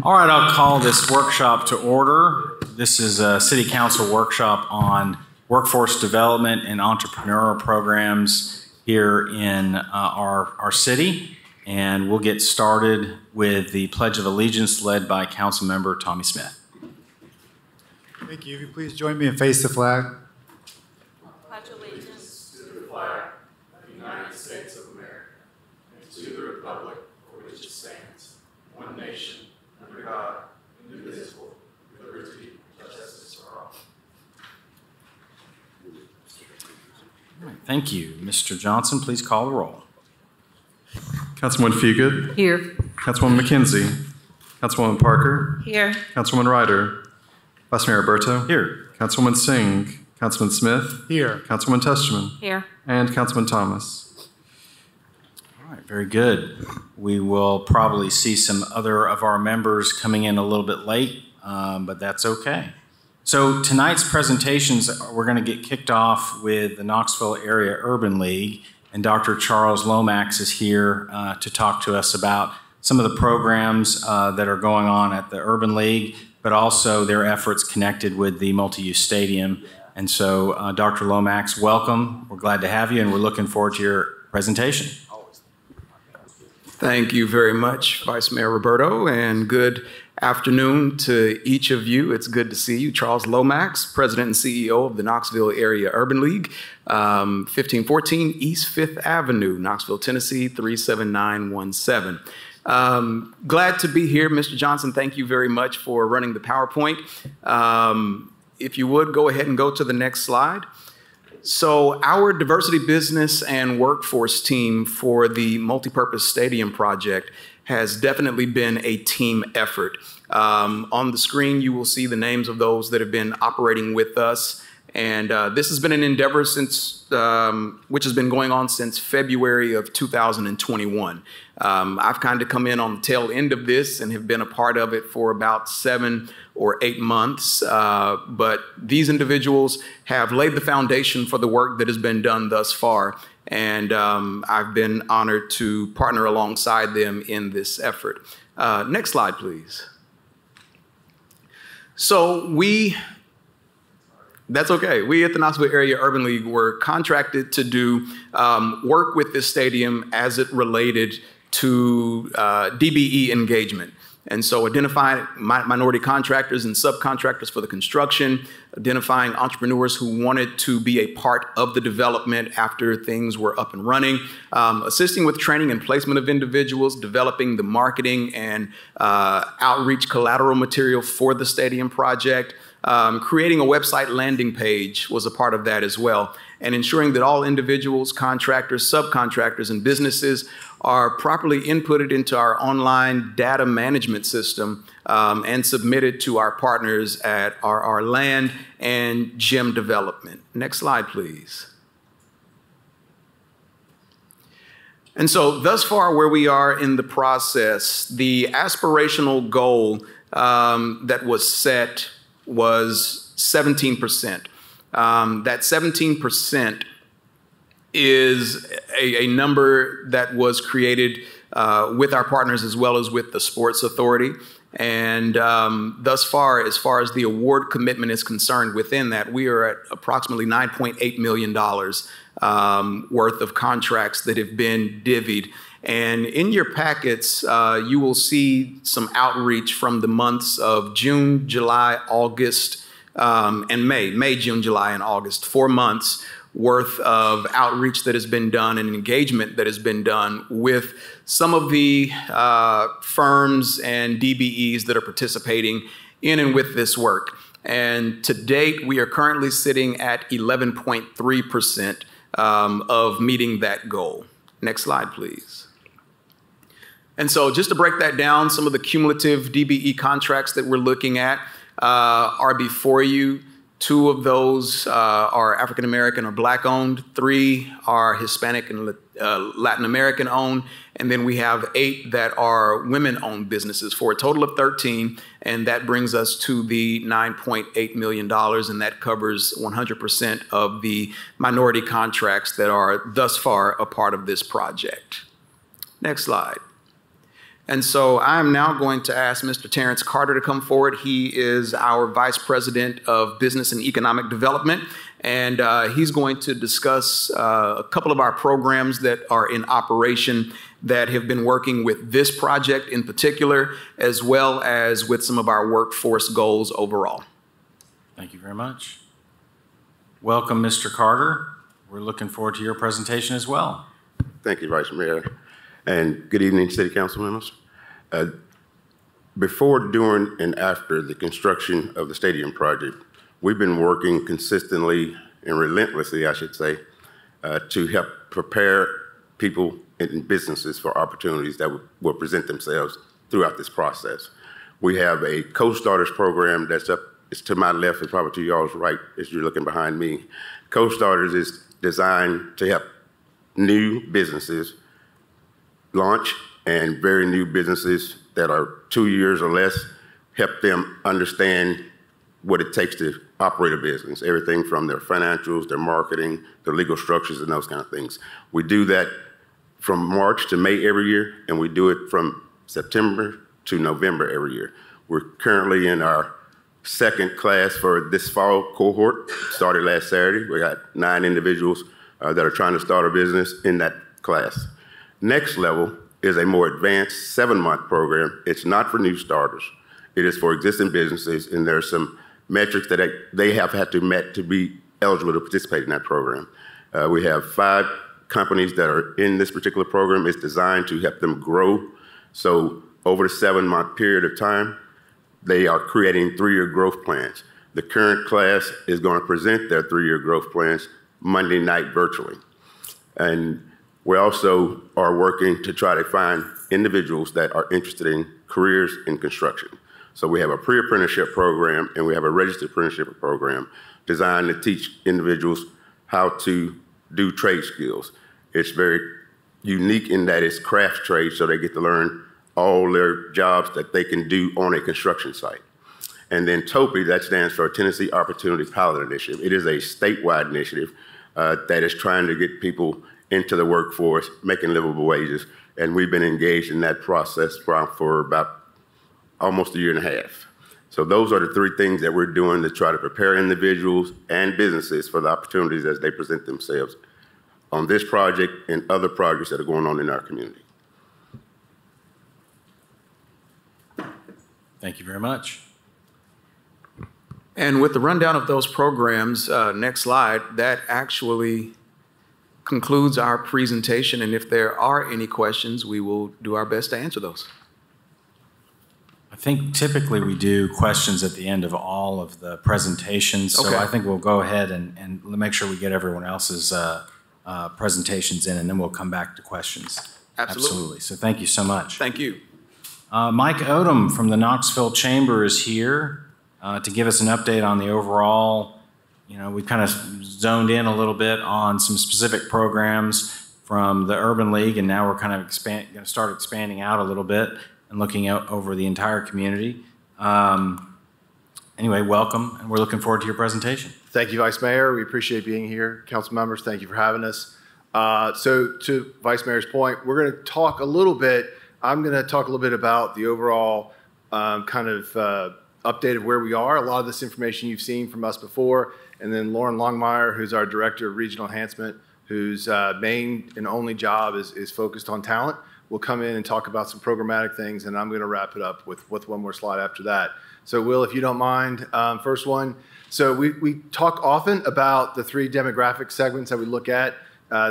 All right, I'll call this workshop to order. This is a City Council workshop on workforce development and entrepreneurial programs here in our city. And we'll get started with the Pledge of Allegiance led by Councilmember Tommy Smith. Thank you. If you please join me and face the flag. Pledge allegiance to the flag of the United States of America and to the republic for which it stands, one nation, under God, indivisible, with liberty and justice for all. All right, thank you. Mr. Johnson, please call the roll. Councilwoman Fugate. Here. Councilwoman McKenzie. Councilwoman Parker. Here. Councilwoman Ryder. Vice Mayor Roberto. Here. Councilwoman Singh. Councilman Smith. Here. Councilwoman Testerman. Here. And Councilman Thomas. All right, very good. We will probably see some other of our members coming in a little bit late, but that's okay. So tonight's presentations, we're going to get kicked off with the Knoxville Area Urban League, and Dr. Charles Lomax is here to talk to us about some of the programs that are going on at the Urban League, but also their efforts connected with the multi-use stadium. And so, Dr. Lomax, welcome. We're glad to have you, and we're looking forward to your presentation. Thank you very much, Vice Mayor Roberto, and good afternoon to each of you. It's good to see you. Charles Lomax, President and CEO of the Knoxville Area Urban League, 1514 East 5th Avenue, Knoxville, Tennessee, 37917. Glad to be here, Mr. Johnson. Thank you very much for running the PowerPoint. If you would, go ahead and go to the next slide. So our diversity business and workforce team for the multipurpose stadium project has definitely been a team effort. On the screen, you will see the names of those that have been operating with us. And this has been an endeavor since, which has been going on since February of 2021. I've kind of come in on the tail end of this and have been a part of it for about 7 or 8 months. But these individuals have laid the foundation for the work that has been done thus far. And I've been honored to partner alongside them in this effort. Next slide, please. So that's okay. We at the Knoxville Area Urban League were contracted to do work with this stadium as it related to DBE engagement. And so identifying minority contractors and subcontractors for the construction, identifying entrepreneurs who wanted to be a part of the development after things were up and running, assisting with training and placement of individuals, developing the marketing and outreach collateral material for the stadium project, creating a website landing page was a part of that as well, and ensuring that all individuals, contractors, subcontractors, and businesses are properly inputted into our online data management system and submitted to our partners at our land and gym development. Next slide, please. And so thus far where we are in the process, the aspirational goal that was set was 17%. That 17% is a number that was created with our partners as well as with the Sports Authority. And thus far as the award commitment is concerned within that, we are at approximately $9.8 million worth of contracts that have been divvied. And in your packets, you will see some outreach from the months of June, July, August, and May, June, July, and August, 4 months worth of outreach that has been done and engagement that has been done with some of the firms and DBEs that are participating in and with this work. And to date, we are currently sitting at 11.3% of meeting that goal. Next slide, please. And so just to break that down, some of the cumulative DBE contracts that we're looking at are before you. 2 of those are African American or Black owned. 3 are Hispanic and Latin American owned. And then we have 8 that are women owned businesses for a total of 13. And that brings us to the $9.8 million. And that covers 100% of the minority contracts that are thus far a part of this project. Next slide. And so I'm now going to ask Mr. Terrence Carter to come forward. He is our Vice President of Business and Economic Development, and he's going to discuss a couple of our programs that are in operation that have been working with this project in particular, as well as with some of our workforce goals overall. Thank you very much. Welcome, Mr. Carter. We're looking forward to your presentation as well. Thank you, Vice Mayor, and good evening, City Council members. Before, during, and after the construction of the stadium project, we've been working consistently and relentlessly, I should say, to help prepare people and businesses for opportunities that will present themselves throughout this process. We have a Co-Starters program that's up, it's to my left and probably to y'all's right as you're looking behind me. Co-Starters is designed to help new businesses launch and very new businesses that are 2 years or less, help them understand what it takes to operate a business, everything from their financials, their marketing, their legal structures, and those kind of things. We do that from March to May every year, and we do it from September to November every year. We're currently in our second class for this fall cohort, started last Saturday. We got 9 individuals that are trying to start a business in that class. Next level is a more advanced 7-month program. It's not for new starters. It is for existing businesses, and there are some metrics that they have had to meet to be eligible to participate in that program. We have 5 companies that are in this particular program. It's designed to help them grow. So over the 7-month period of time, they are creating 3-year growth plans. The current class is going to present their 3-year growth plans Monday night virtually. And we also are working to try to find individuals that are interested in careers in construction. So we have a pre-apprenticeship program and we have a registered apprenticeship program designed to teach individuals how to do trade skills. It's very unique in that it's craft trade, so they get to learn all their jobs that they can do on a construction site. And then TOPI, that stands for Tennessee Opportunity Pilot Initiative. It is a statewide initiative that is trying to get people into the workforce, making livable wages. And we've been engaged in that process for about almost 1.5 years. So those are the 3 things that we're doing to try to prepare individuals and businesses for the opportunities as they present themselves on this project and other projects that are going on in our community. Thank you very much. And with the rundown of those programs, next slide, that actually concludes our presentation. And if there are any questions, we will do our best to answer those. I think typically we do questions at the end of all of the presentations. So Okay. I think we'll go ahead and make sure we get everyone else's presentations in, and then we'll come back to questions. Absolutely. So thank you so much. Thank you. Mike Odom from the Knoxville Chamber is here to give us an update on the overall. You know, we kind of zoned in a little bit on some specific programs from the Urban League, and now we're kind of going to start expanding out a little bit and looking out over the entire community. Anyway, welcome, and we're looking forward to your presentation. Thank you, Vice Mayor. We appreciate being here. Council members, thank you for having us. So to Vice Mayor's point, we're going to talk a little bit. I'm going to talk a little bit about the overall update of where we are. A lot of this information you've seen from us before. And then Lauren Longmire, who's our Director of Regional Enhancement, whose main and only job is focused on talent, will come in and talk about some programmatic things, and I'm going to wrap it up with one more slide after that. So Will, if you don't mind, first one. So we talk often about the 3 demographic segments that we look at,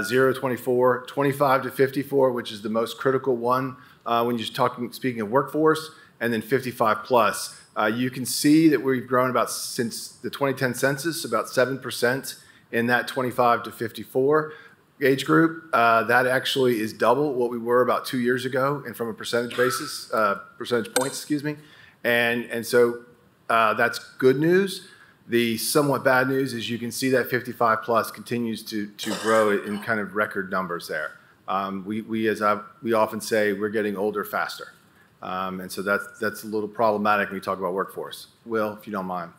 0 to 24, 25 to 54, which is the most critical one when you're speaking of workforce, and then 55 plus. You can see that we've grown since the 2010 census, about 7% in that 25 to 54 age group. That actually is double what we were about 2 years ago, and from a percentage points, excuse me. And so that's good news. The somewhat bad news is you can see that 55 plus continues to grow in kind of record numbers there. We often say we're getting older faster. And so that's a little problematic when we talk about workforce. Will, if you don't mind.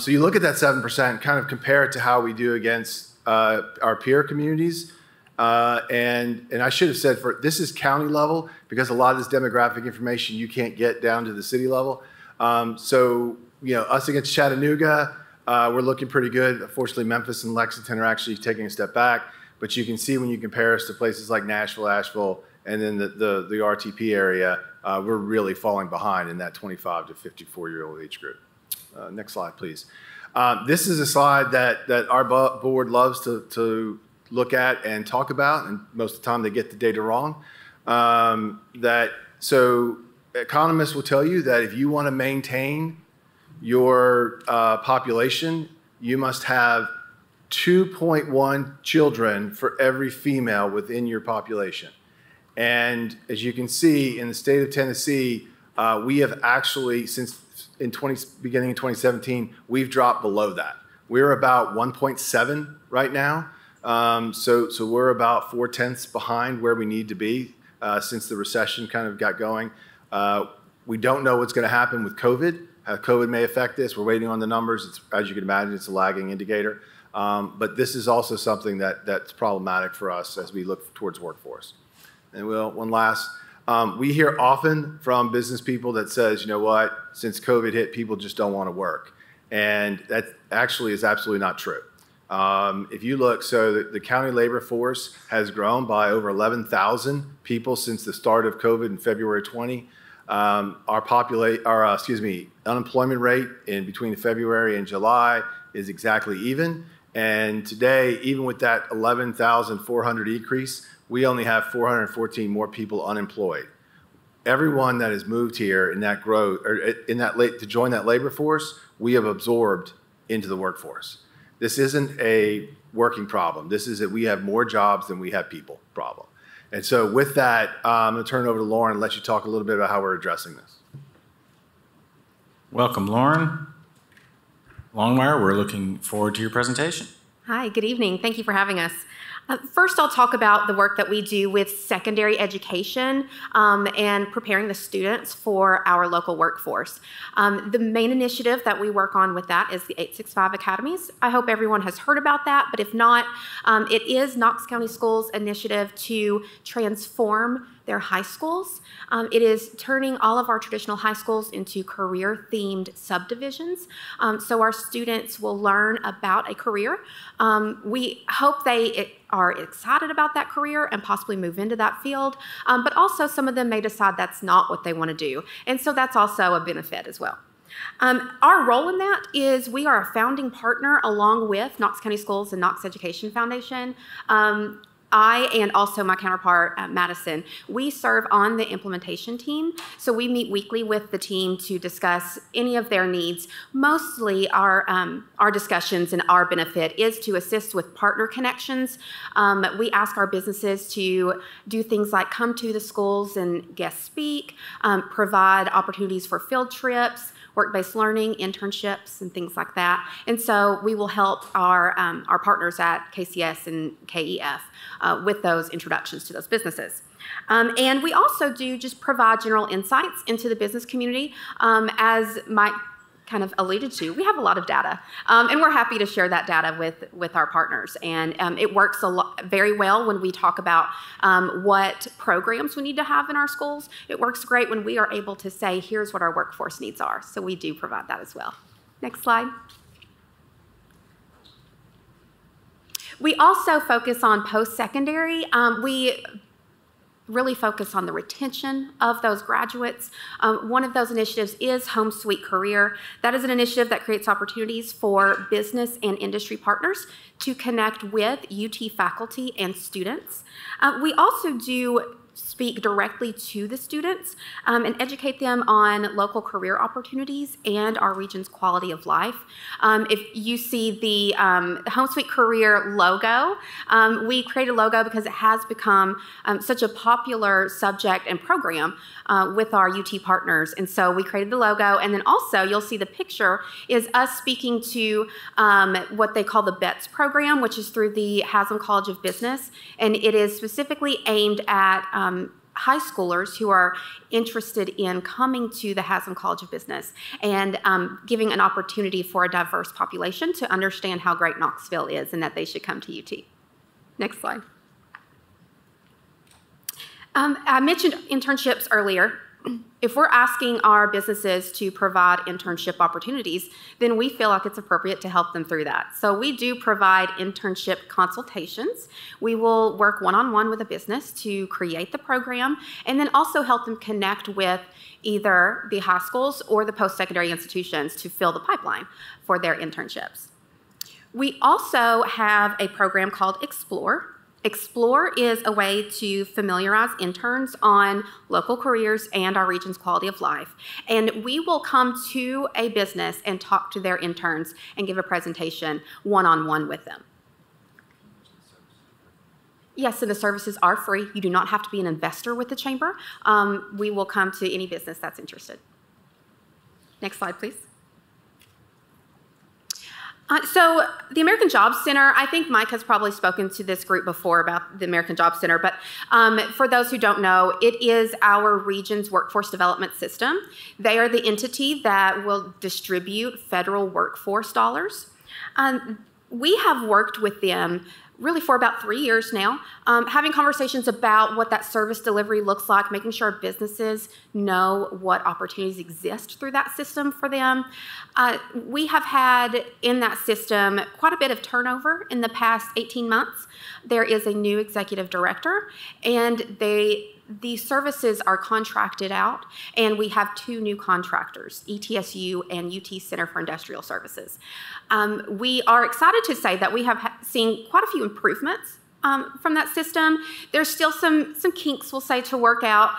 So you look at that 7%, kind of compare it to how we do against our peer communities. And I should have said, this is county level, because a lot of this demographic information you can't get down to the city level. So, us against Chattanooga, we're looking pretty good. Unfortunately, Memphis and Lexington are actually taking a step back. But you can see when you compare us to places like Nashville, Asheville, and then the RTP area, we're really falling behind in that 25 to 54-year-old age group. Next slide, please. This is a slide that our board loves to look at and talk about, and most of the time they get the data wrong. So economists will tell you that if you want to maintain your population, you must have 2.1 children for every female within your population. And as you can see, in the state of Tennessee, we have actually, since beginning in 2017, we've dropped below that. We're about 1.7 right now. So we're about 4/10 behind where we need to be since the recession kind of got going. We don't know what's going to happen with COVID. How COVID may affect this. We're waiting on the numbers. As you can imagine, it's a lagging indicator. But this is also something that's problematic for us as we look towards workforce. And one last, we hear often from business people that says, you know what, since COVID hit, people just don't want to work. And that actually is absolutely not true. If you look, so the county labor force has grown by over 11,000 people since the start of COVID in February 20. Our unemployment rate in between February and July is exactly even. And today, even with that 11,400 increase, we only have 414 more people unemployed. Everyone that has moved here in that growth, or to join that labor force, we have absorbed into the workforce. This isn't a working problem. This is that we have more jobs than we have people problem. And so with that, I'm going to turn it over to Lauren and let you talk a little bit about how we're addressing this. Welcome, Lauren Longmire. We're looking forward to your presentation. Hi, good evening. Thank you for having us. First, I'll talk about the work that we do with secondary education and preparing the students for our local workforce. The main initiative that we work on with that is the 865 Academies. I hope everyone has heard about that, but if not, it is Knox County Schools' initiative to transform their high schools. It is turning all of our traditional high schools into career-themed subdivisions. So our students will learn about a career. We hope they are excited about that career and possibly move into that field, but also some of them may decide that's not what they want to do. And so that's also a benefit as well. Our role in that is we are a founding partner along with Knox County Schools and Knox Education Foundation. I and also my counterpart, Madison, we serve on the implementation team. So we meet weekly with the team to discuss any of their needs. Mostly our discussions and our benefit is to assist with partner connections. We ask our businesses to do things like come to the schools and guest speak, provide opportunities for field trips, work-based learning, internships, and things like that. And so we will help our partners at KCS and KEF with those introductions to those businesses. And we also do just provide general insights into the business community. As Mike kind of alluded to, we have a lot of data, and we're happy to share that data with our partners. And it works very well when we talk about what programs we need to have in our schools. It works great when we are able to say, here's what our workforce needs are. So we do provide that as well. Next slide. We also focus on post-secondary. We really focus on the retention of those graduates. One of those initiatives is Home Sweet Career. That is an initiative that creates opportunities for business and industry partners to connect with UT faculty and students. We also do speak directly to the students and educate them on local career opportunities and our region's quality of life. If you see the Home Sweet Career logo, we created a logo because it has become such a popular subject and program with our UT partners. And so we created the logo, and then also you'll see the picture is us speaking to what they call the BETS program, which is through the Haslam College of Business, and it is specifically aimed at high schoolers who are interested in coming to the Haslam College of Business and giving an opportunity for a diverse population to understand how great Knoxville is and that they should come to UT. Next slide. I mentioned internships earlier. If we're asking our businesses to provide internship opportunities, then we feel like it's appropriate to help them through that. So we do provide internship consultations. We will work one-on-one with a business to create the program and then also help them connect with either the high schools or the post-secondary institutions to fill the pipeline for their internships. We also have a program called Explore. Explore is a way to familiarize interns on local careers and our region's quality of life. And we will come to a business and talk to their interns and give a presentation one-on-one with them. Yes, and the services are free. You do not have to be an investor with the chamber. We will come to any business that's interested. Next slide, please. So the American Jobs Center, I think Mike has probably spoken to this group before about the American Jobs Center, but for those who don't know, it is our region's workforce development system. They are the entity that will distribute federal workforce dollars. We have worked with them really for about 3 years now, having conversations about what that service delivery looks like, making sure businesses know what opportunities exist through that system for them. We have had in that system quite a bit of turnover in the past 18 months. There is a new executive director, and the services are contracted out, and we have 2 new contractors, ETSU and UT Center for Industrial Services. We are excited to say that we have seen quite a few improvements from that system. There's still some kinks, we'll say, to work out.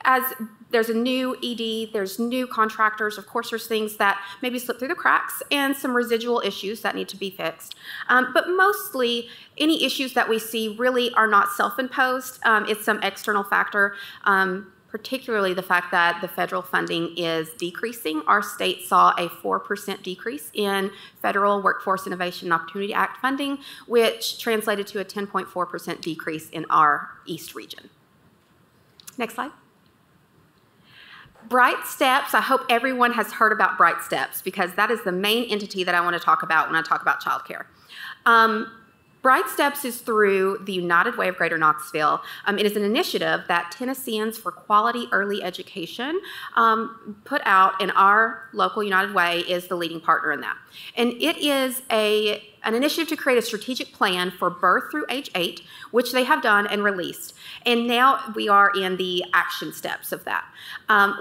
As there's a new ED, there's new contractors. Of course, there's things that maybe slip through the cracks and some residual issues that need to be fixed. But mostly, any issues that we see really are not self-imposed. It's some external factor, particularly the fact that the federal funding is decreasing. Our state saw a 4% decrease in Federal Workforce Innovation and Opportunity Act funding, which translated to a 10.4% decrease in our East region. Next slide. Bright Steps, I hope everyone has heard about Bright Steps because that is the main entity that I want to talk about when I talk about childcare. Bright Steps is through the United Way of Greater Knoxville. It is an initiative that Tennesseans for Quality Early Education put out, and our local United Way is the leading partner in that. And it is an initiative to create a strategic plan for birth through age 8, which they have done and released. And now we are in the action steps of that.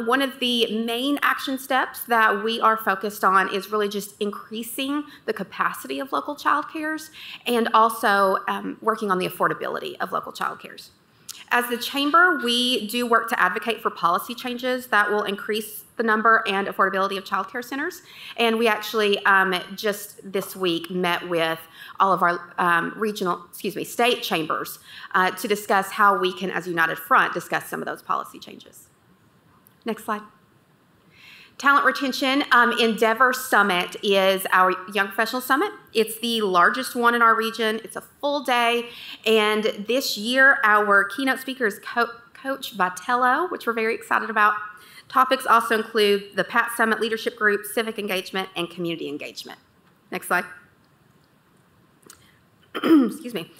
One of the main action steps that we are focused on is really just increasing the capacity of local child cares and also working on the affordability of local child cares. As the chamber, we do work to advocate for policy changes that will increase the number and affordability of child care centers. And we actually just this week met with all of our state chambers to discuss how we can, as a United Front, discuss some of those policy changes. Next slide. Talent retention. Endeavor Summit is our Young Professional Summit. It's the largest one in our region. It's a full day. And this year, our keynote speaker is Coach Vitello, which we're very excited about. Topics also include the PAT Summit Leadership Group, civic engagement, and community engagement. Next slide. Excuse me.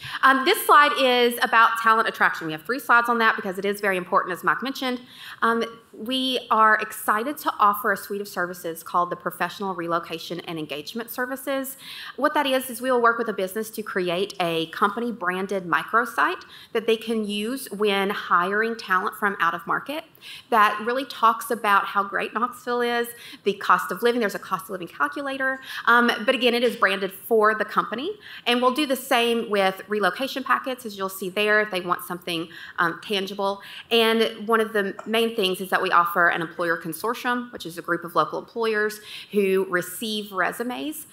This slide is about talent attraction. We have 3 slides on that because it is very important, as Mike mentioned. We are excited to offer a suite of services called the Professional Relocation and Engagement Services. What that is we will work with a business to create a company-branded microsite that they can use when hiring talent from out of market that really talks about how great Knoxville is, the cost of living. There's a cost of living calculator. But again, it is branded for the company. And we'll do the same with relocation packets, as you'll see there, if they want something tangible. And one of the main things is that we offer an employer consortium, which is a group of local employers who receive resumes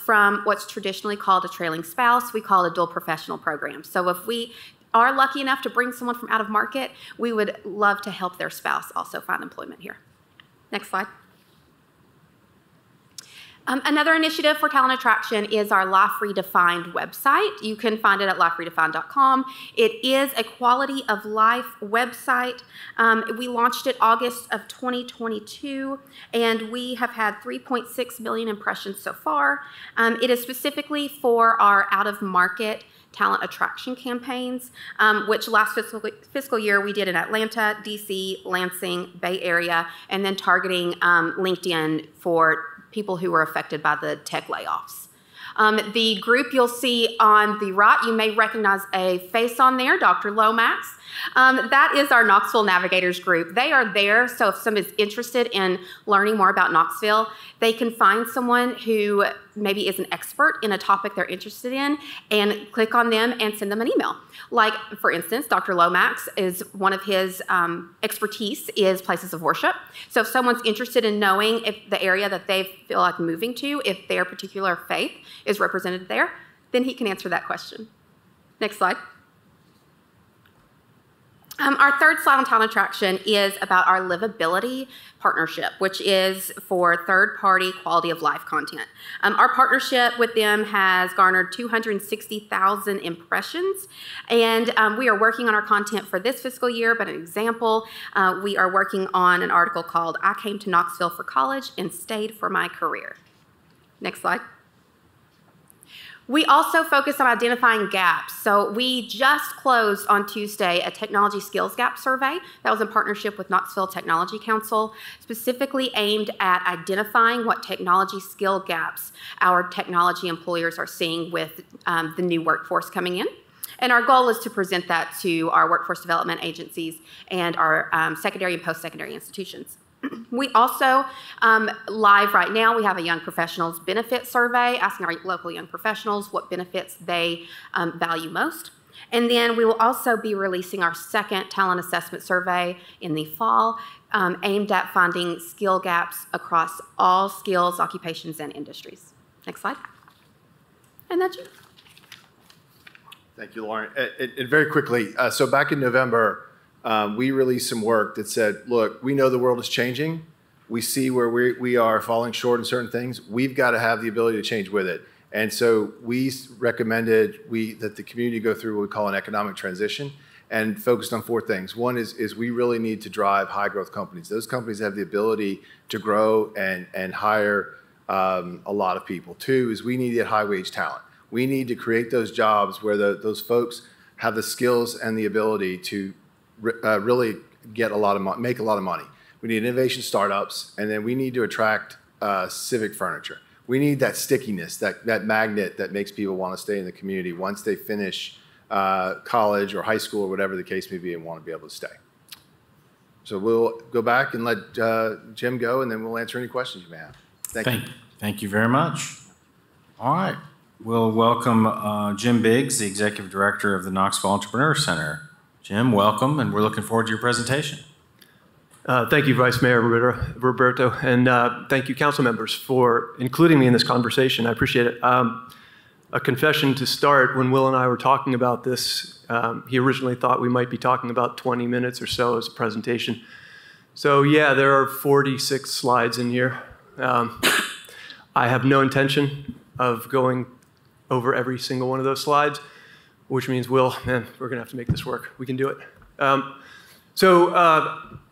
from what's traditionally called a trailing spouse. We call it a dual professional program. So if we are lucky enough to bring someone from out of market, we would love to help their spouse also find employment here. Next slide. Another initiative for talent attraction is our Life Redefined website. You can find it at liferedefined.com. It is a quality of life website. We launched it August of 2022, and we have had 3.6 million impressions so far. It is specifically for our out-of-market talent attraction campaigns, which last fiscal year we did in Atlanta, DC, Lansing, Bay Area, and then targeting LinkedIn for people who were affected by the tech layoffs. The group you'll see on the right, you may recognize a face on there, Dr. Lomax. That is our Knoxville Navigators group. They are there, so if somebody's interested in learning more about Knoxville, they can find someone who maybe is an expert in a topic they're interested in and click on them and send them an email. Like, for instance, Dr. Lomax is one of his expertise is places of worship. So if someone's interested in knowing if the area that they feel like moving to, if their particular faith is represented there, then he can answer that question. Next slide. Our third slide on talent attraction is about our livability partnership, which is for third-party quality of life content. Our partnership with them has garnered 260,000 impressions, and we are working on our content for this fiscal year, but an example, we are working on an article called "I Came to Knoxville for College and Stayed for My Career." Next slide. We also focus on identifying gaps. So we just closed on Tuesday a technology skills gap survey that was in partnership with Knoxville Technology Council, specifically aimed at identifying what technology skill gaps our technology employers are seeing with the new workforce coming in. And our goal is to present that to our workforce development agencies and our secondary and post-secondary institutions. We also, live right now, we have a young professionals benefit survey asking our local young professionals what benefits they value most. And then we will also be releasing our second talent assessment survey in the fall, aimed at finding skill gaps across all skills, occupations, and industries. Next slide. And that's you. Thank you, Lauren. And very quickly, so back in November, we released some work that said, look, we know the world is changing. We see where we are falling short in certain things. We've got to have the ability to change with it. And so we recommended that the community go through what we call an economic transition and focused on 4 things. One is we really need to drive high growth companies. Those companies have the ability to grow and hire a lot of people. 2 is we need to get high wage talent. We need to create those jobs where those folks have the skills and the ability to really get a lot of make a lot of money. We need innovation startups, and then we need to attract civic furniture. We need that stickiness, that magnet that makes people want to stay in the community once they finish college or high school or whatever the case may be and want to be able to stay. So we'll go back and let Jim go, and then we'll answer any questions you may have. Thank you. Thank you very much. All right. We'll welcome Jim Biggs, the Executive Director of the Knoxville Entrepreneur Center. Jim, welcome, and we're looking forward to your presentation. Thank you, Vice Mayor Roberto, and thank you, council members, for including me in this conversation. I appreciate it. A confession to start, when Will and I were talking about this, he originally thought we might be talking about 20 minutes or so as a presentation. So yeah, there are 46 slides in here. I have no intention of going over every single one of those slides, which means, Will, man, we're going to have to make this work. We can do it.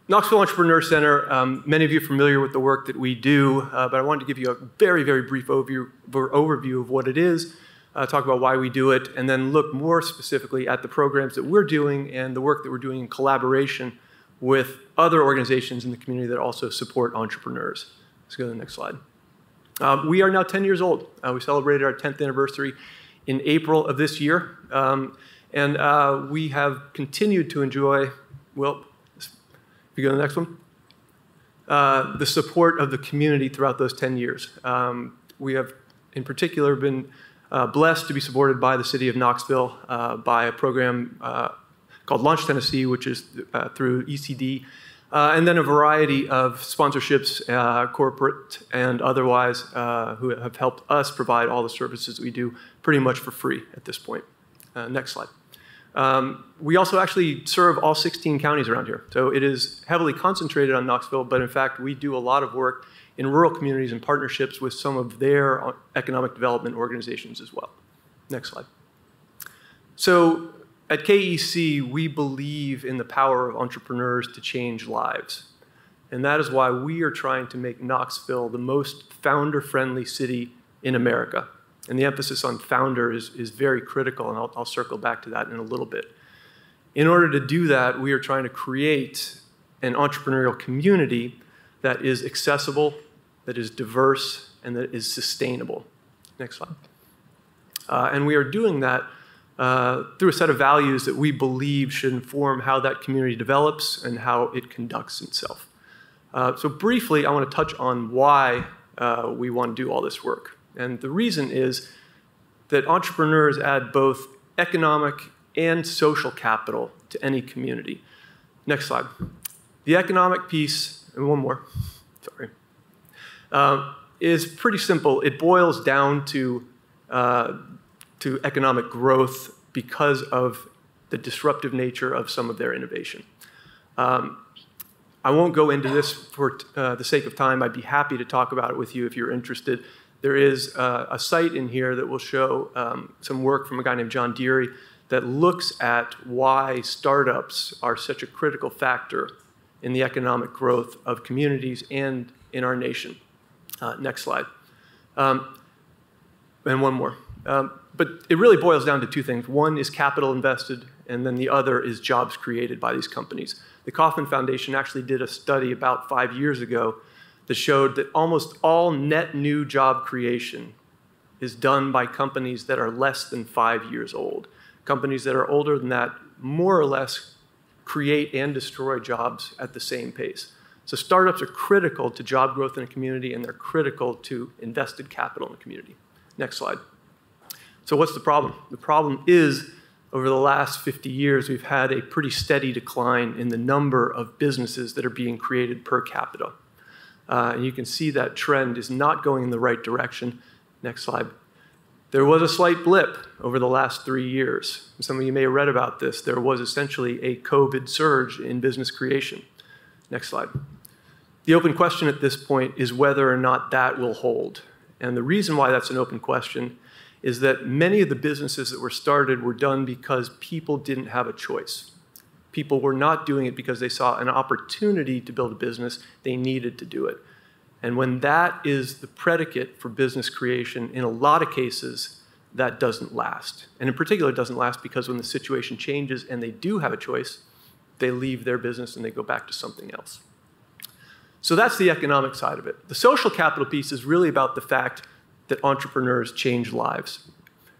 Knoxville Entrepreneur Center, many of you are familiar with the work that we do, but I wanted to give you a very, very brief overview of what it is, talk about why we do it, and then look more specifically at the programs that we're doing and the work that we're doing in collaboration with other organizations in the community that also support entrepreneurs. Let's go to the next slide. We are now 10 years old. We celebrated our 10th anniversary in April of this year, and we have continued to enjoy, well, if you go to the next one, the support of the community throughout those 10 years. We have, in particular, been blessed to be supported by the city of Knoxville by a program called Launch Tennessee, which is through ECD, and then a variety of sponsorships, corporate and otherwise, who have helped us provide all the services we do pretty much for free at this point. Next slide. We also actually serve all 16 counties around here. So it is heavily concentrated on Knoxville, but in fact, we do a lot of work in rural communities in partnerships with some of their economic development organizations as well. Next slide. So at KEC, we believe in the power of entrepreneurs to change lives. And that is why we are trying to make Knoxville the most founder-friendly city in America. And the emphasis on founder is very critical, and I'll circle back to that in a little bit. In order to do that, we are trying to create an entrepreneurial community that is accessible, that is diverse, and that is sustainable. Next slide. And we are doing that through a set of values that we believe should inform how that community develops and how it conducts itself. So briefly, I want to touch on why we want to do all this work. And the reason is that entrepreneurs add both economic and social capital to any community. Next slide. The economic piece, and one more, sorry, is pretty simple. It boils down to economic growth because of the disruptive nature of some of their innovation. I won't go into this for the sake of time. I'd be happy to talk about it with you if you're interested. There is a site in here that will show some work from a guy named John Deary that looks at why startups are such a critical factor in the economic growth of communities and in our nation. Next slide. And one more. But it really boils down to two things. One is capital invested, and then the other is jobs created by these companies. The Kauffman Foundation actually did a study about 5 years ago that showed that almost all net new job creation is done by companies that are less than 5 years old. Companies that are older than that more or less create and destroy jobs at the same pace. So startups are critical to job growth in a community, and they're critical to invested capital in a community. Next slide. So what's the problem? The problem is, over the last 50 years, we've had a pretty steady decline in the number of businesses that are being created per capita. And you can see that trend is not going in the right direction. Next slide. There was a slight blip over the last 3 years. Some of you may have read about this. There was essentially a COVID surge in business creation. Next slide. The open question at this point is whether or not that will hold. And the reason why that's an open question is that many of the businesses that were started were done because people didn't have a choice. People were not doing it because they saw an opportunity to build a business. They needed to do it. And when that is the predicate for business creation, in a lot of cases, that doesn't last. And in particular, it doesn't last because when the situation changes and they do have a choice, they leave their business and they go back to something else. So that's the economic side of it. The social capital piece is really about the fact that entrepreneurs change lives.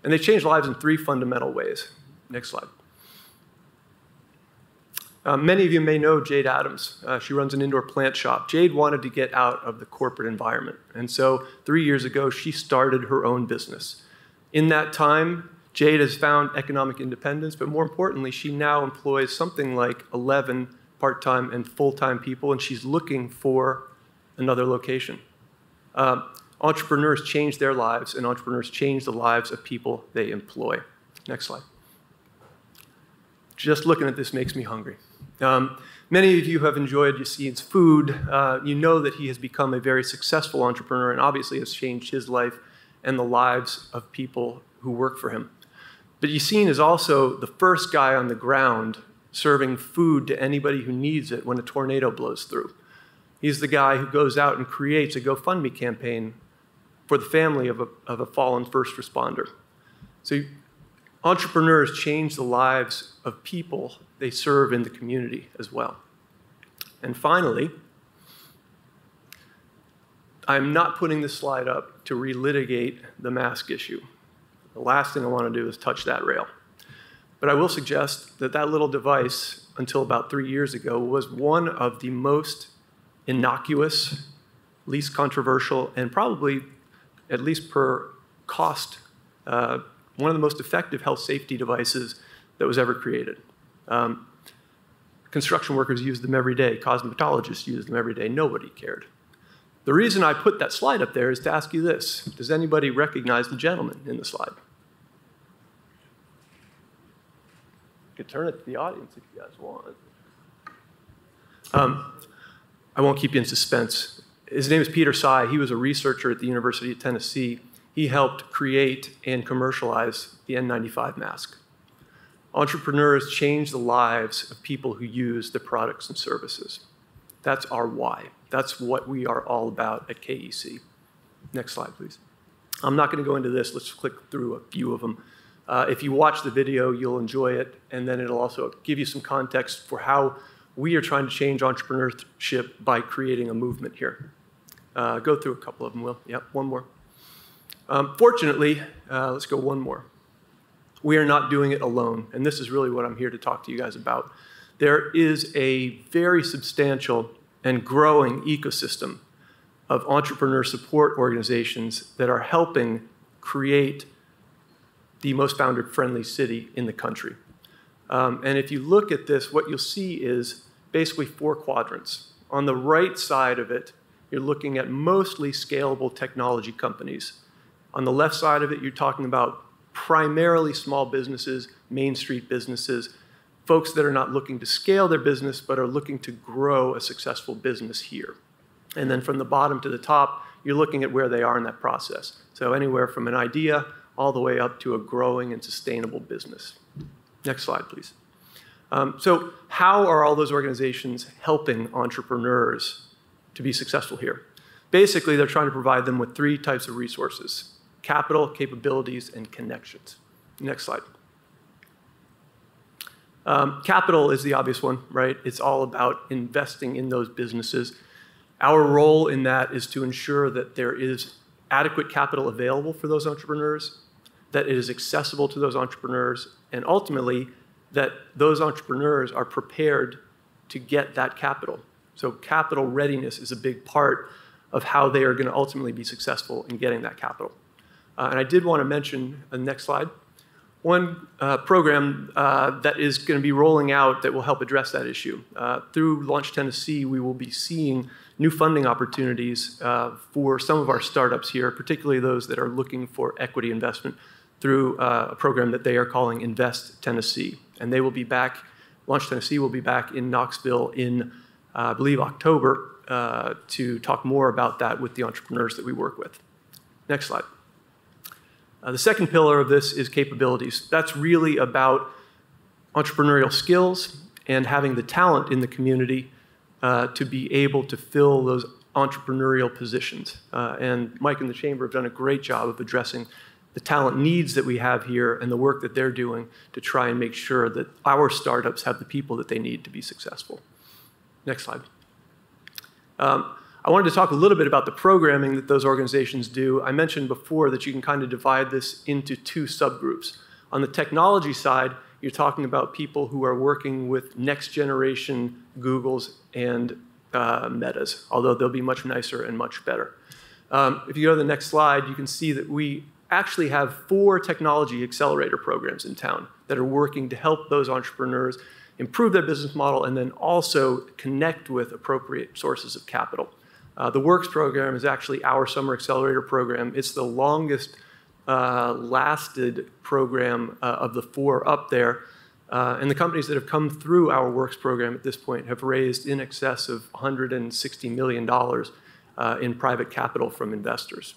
And they change lives in 3 fundamental ways. Next slide. Many of you may know Jade Adams. She runs an indoor plant shop. Jade wanted to get out of the corporate environment. And so 3 years ago, she started her own business. In that time, Jade has found economic independence, but more importantly, she now employs something like 11 part-time and full-time people, and she's looking for another location. Entrepreneurs change their lives, and entrepreneurs change the lives of people they employ. Next slide. Just looking at this makes me hungry. Many of you have enjoyed Yassine's food. You know that he has become a very successful entrepreneur and obviously has changed his life and the lives of people who work for him. But Yassine is also the first guy on the ground serving food to anybody who needs it when a tornado blows through. He's the guy who goes out and creates a GoFundMe campaign for the family of a fallen first responder. So entrepreneurs change the lives of people they serve in the community as well. And finally, I'm not putting this slide up to relitigate the mask issue. The last thing I want to do is touch that rail. But I will suggest that that little device, until about 3 years ago, was one of the most innocuous, least controversial, and probably, at least per cost, one of the most effective health safety devices that was ever created. Construction workers use them every day. Cosmetologists use them every day. Nobody cared. The reason I put that slide up there is to ask you this. Does anybody recognize the gentleman in the slide? You could turn it to the audience if you guys want. I won't keep you in suspense. His name is Peter Tsai. He was a researcher at the University of Tennessee. He helped create and commercialize the N95 mask. Entrepreneurs change the lives of people who use the products and services. That's our why. That's what we are all about at KEC. Next slide, please. I'm not going to go into this. Let's click through a few of them. If you watch the video, you'll enjoy it, and then it'll also give you some context for how we are trying to change entrepreneurship by creating a movement here. Go through a couple of them, Will. Yep, one more. Fortunately, let's go one more. We are not doing it alone, and this is really what I'm here to talk to you guys about. There is a very substantial and growing ecosystem of entrepreneur support organizations that are helping create the most founder-friendly city in the country. And if you look at this, what you'll see is basically 4 quadrants. On the right side of it, you're looking at mostly scalable technology companies. On the left side of it, you're talking about primarily small businesses, Main Street businesses, folks that are not looking to scale their business, but are looking to grow a successful business here. And then from the bottom to the top, you're looking at where they are in that process. So anywhere from an idea all the way up to a growing and sustainable business. Next slide, please. So how are all those organizations helping entrepreneurs to be successful here? Basically, they're trying to provide them with 3 types of resources: capital, capabilities, and connections. Next slide. Capital is the obvious one, right? It's all about investing in those businesses. Our role in that is to ensure that there is adequate capital available for those entrepreneurs, that it is accessible to those entrepreneurs, and ultimately that those entrepreneurs are prepared to get that capital. So capital readiness is a big part of how they are going to ultimately be successful in getting that capital. And I did want to mention, next slide, one program that is going to be rolling out that will help address that issue. Through Launch Tennessee, we will be seeing new funding opportunities for some of our startups here, particularly those that are looking for equity investment through a program that they are calling Invest Tennessee. And they will be back, Launch Tennessee will be back in Knoxville in, I believe, October to talk more about that with the entrepreneurs that we work with. Next slide. The second pillar of this is capabilities. That's really about entrepreneurial skills and having the talent in the community to be able to fill those entrepreneurial positions. And Mike and the Chamber have done a great job of addressing the talent needs that we have here and the work that they're doing to try and make sure that our startups have the people that they need to be successful. Next slide. I wanted to talk a little bit about the programming that those organizations do. I mentioned before that you can kind of divide this into 2 subgroups. On the technology side, you're talking about people who are working with next generation Googles and Metas, although they'll be much nicer and much better. If you go to the next slide, you can see that we actually have 4 technology accelerator programs in town that are working to help those entrepreneurs improve their business model and then also connect with appropriate sources of capital. The Works program is actually our summer accelerator program. It's the longest lasted program of the 4 up there. And the companies that have come through our Works program at this point have raised in excess of $160 million in private capital from investors.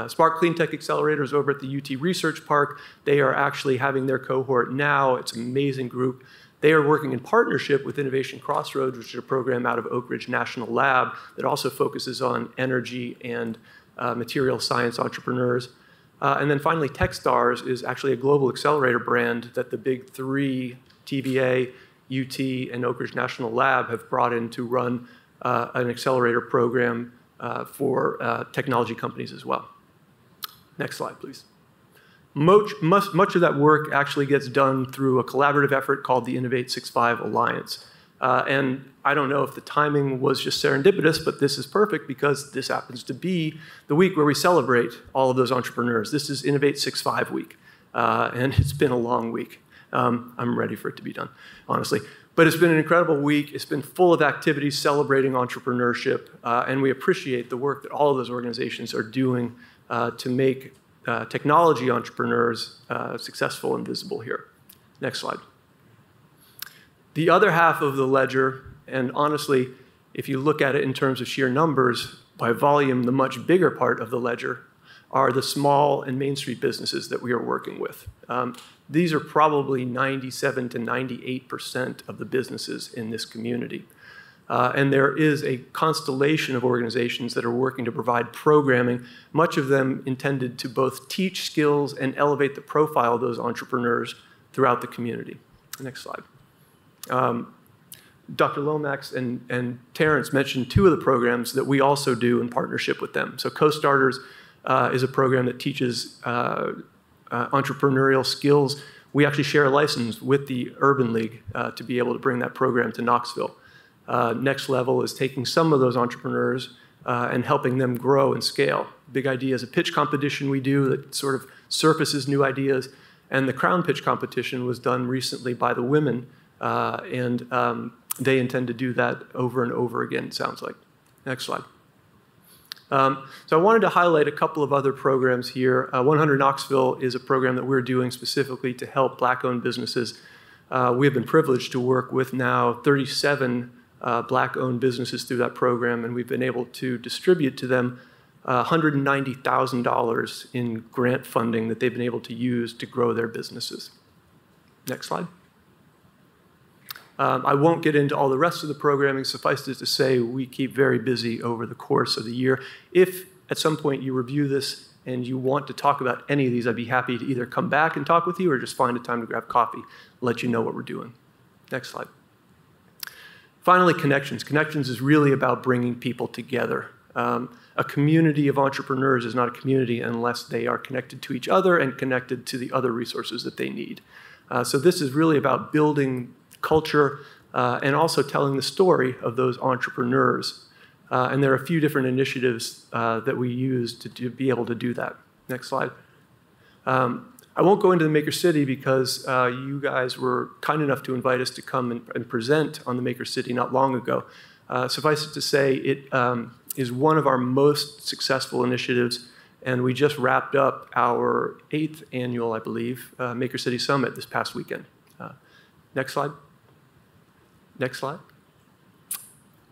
Spark Clean Tech Accelerators over at the UT Research Park, they are actually having their cohort now. It's an amazing group. They are working in partnership with Innovation Crossroads, which is a program out of Oak Ridge National Lab that also focuses on energy and material science entrepreneurs. And then finally, Techstars is actually a global accelerator brand that the big 3, TVA, UT, and Oak Ridge National Lab have brought in to run an accelerator program for technology companies as well. Next slide, please. Much of that work actually gets done through a collaborative effort called the Innovate 6.5 Alliance. And I don't know if the timing was just serendipitous, but this is perfect because this happens to be the week where we celebrate all of those entrepreneurs. This is Innovate 6.5 week, and it's been a long week. I'm ready for it to be done, honestly. But it's been an incredible week. It's been full of activities celebrating entrepreneurship, and we appreciate the work that all of those organizations are doing to make technology entrepreneurs successful and visible here. Next slide. The other half of the ledger, and honestly, if you look at it in terms of sheer numbers, by volume, the much bigger part of the ledger are the small and Main Street businesses that we are working with. These are probably 97 to 98% of the businesses in this community. And there is a constellation of organizations that are working to provide programming, much of them intended to both teach skills and elevate the profile of those entrepreneurs throughout the community. Next slide. Dr. Lomax and Terrence mentioned two of the programs that we also do in partnership with them. So Co-Starters is a program that teaches entrepreneurial skills. We actually share a license with the Urban League to be able to bring that program to Knoxville. Next Level is taking some of those entrepreneurs and helping them grow and scale. Big Idea is a pitch competition we do that sort of surfaces new ideas. And the Crown Pitch competition was done recently by the women, and they intend to do that over and over again, it sounds like. Next slide. So I wanted to highlight a couple of other programs here. 100 Knoxville is a program that we're doing specifically to help Black-owned businesses. We have been privileged to work with now 37 Black-owned businesses through that program, and we've been able to distribute to them $190,000 in grant funding that they've been able to use to grow their businesses. Next slide. I won't get into all the rest of the programming. Suffice it to say, we keep very busy over the course of the year. If at some point you review this and you want to talk about any of these, I'd be happy to either come back and talk with you or just find a time to grab coffee, let you know what we're doing. Next slide. Finally, Connections. Connections is really about bringing people together. A community of entrepreneurs is not a community unless they are connected to each other and connected to the other resources that they need. So this is really about building culture and also telling the story of those entrepreneurs. And there are a few different initiatives that we use to be able to do that. Next slide. I won't go into the Maker City because you guys were kind enough to invite us to come and present on the Maker City not long ago. Suffice it to say, it is one of our most successful initiatives, and we just wrapped up our 8th annual, I believe, Maker City Summit this past weekend. Next slide. Next slide.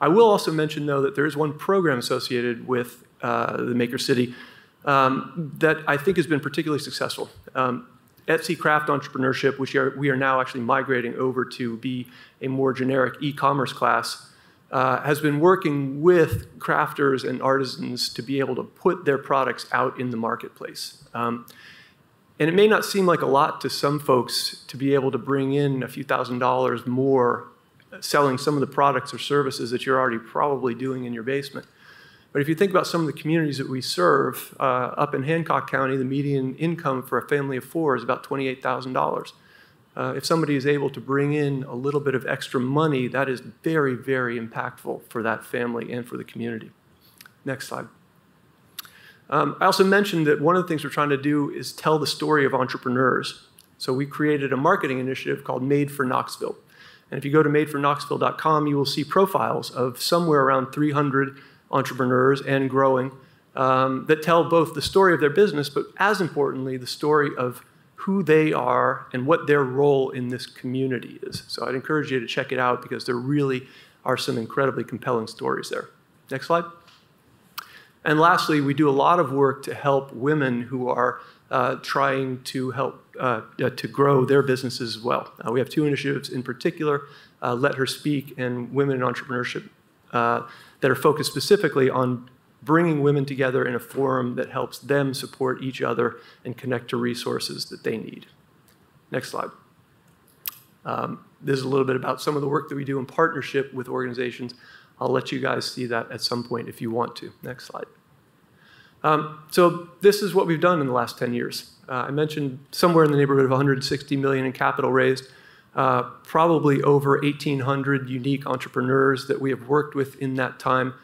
I will also mention, though, that there is one program associated with the Maker City that I think has been particularly successful. Etsy Craft Entrepreneurship, which we are now actually migrating over to be a more generic e-commerce class, has been working with crafters and artisans to be able to put their products out in the marketplace. And it may not seem like a lot to some folks to be able to bring in a few $1,000s more selling some of the products or services that you're already probably doing in your basement. But if you think about some of the communities that we serve, up in Hancock County, the median income for a family of 4 is about $28,000. If somebody is able to bring in a little bit of extra money, that is very, very impactful for that family and for the community. Next slide. I also mentioned that one of the things we're trying to do is tell the story of entrepreneurs. So we created a marketing initiative called Made for Knoxville. And if you go to madeforocknoxville.com, you will see profiles of somewhere around 300 entrepreneurs and growing that tell both the story of their business, but as importantly, the story of who they are and what their role in this community is. So I'd encourage you to check it out because there really are some incredibly compelling stories there. Next slide. And lastly, we do a lot of work to help women who are trying to help to grow their businesses as well. We have 2 initiatives in particular, Let Her Speak and Women in Entrepreneurship, that are focused specifically on bringing women together in a forum that helps them support each other and connect to resources that they need. Next slide. This is a little bit about some of the work that we do in partnership with organizations. I'll let you guys see that at some point if you want to. Next slide. So this is what we've done in the last 10 years. I mentioned somewhere in the neighborhood of $160 million in capital raised, probably over 1,800 unique entrepreneurs that we have worked with in that time,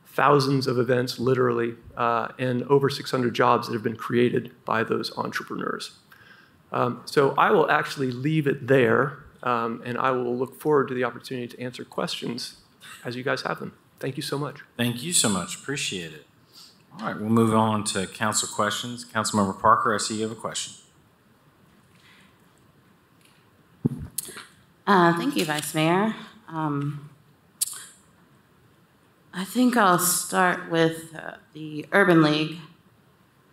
thousands of events, literally, and over 600 jobs that have been created by those entrepreneurs. So I will actually leave it there, and I will look forward to the opportunity to answer questions as you guys have them. Thank you so much. Thank you so much. Appreciate it. All right, we'll move on to council questions. Councilmember Parker, I see you have a question. Thank you, Vice Mayor. I think I'll start with the Urban League.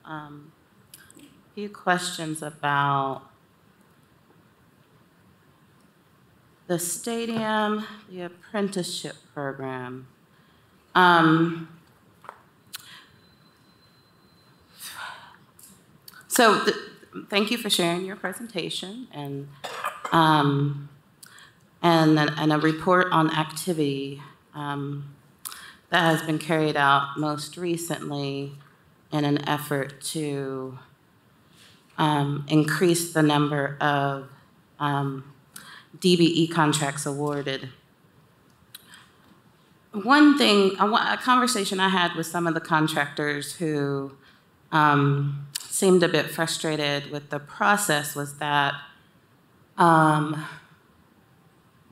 A few questions about the stadium, the apprenticeship program. Thank you for sharing your presentation and a report on activity that has been carried out most recently in an effort to increase the number of DBE contracts awarded. One thing, a conversation I had with some of the contractors who seemed a bit frustrated with the process was that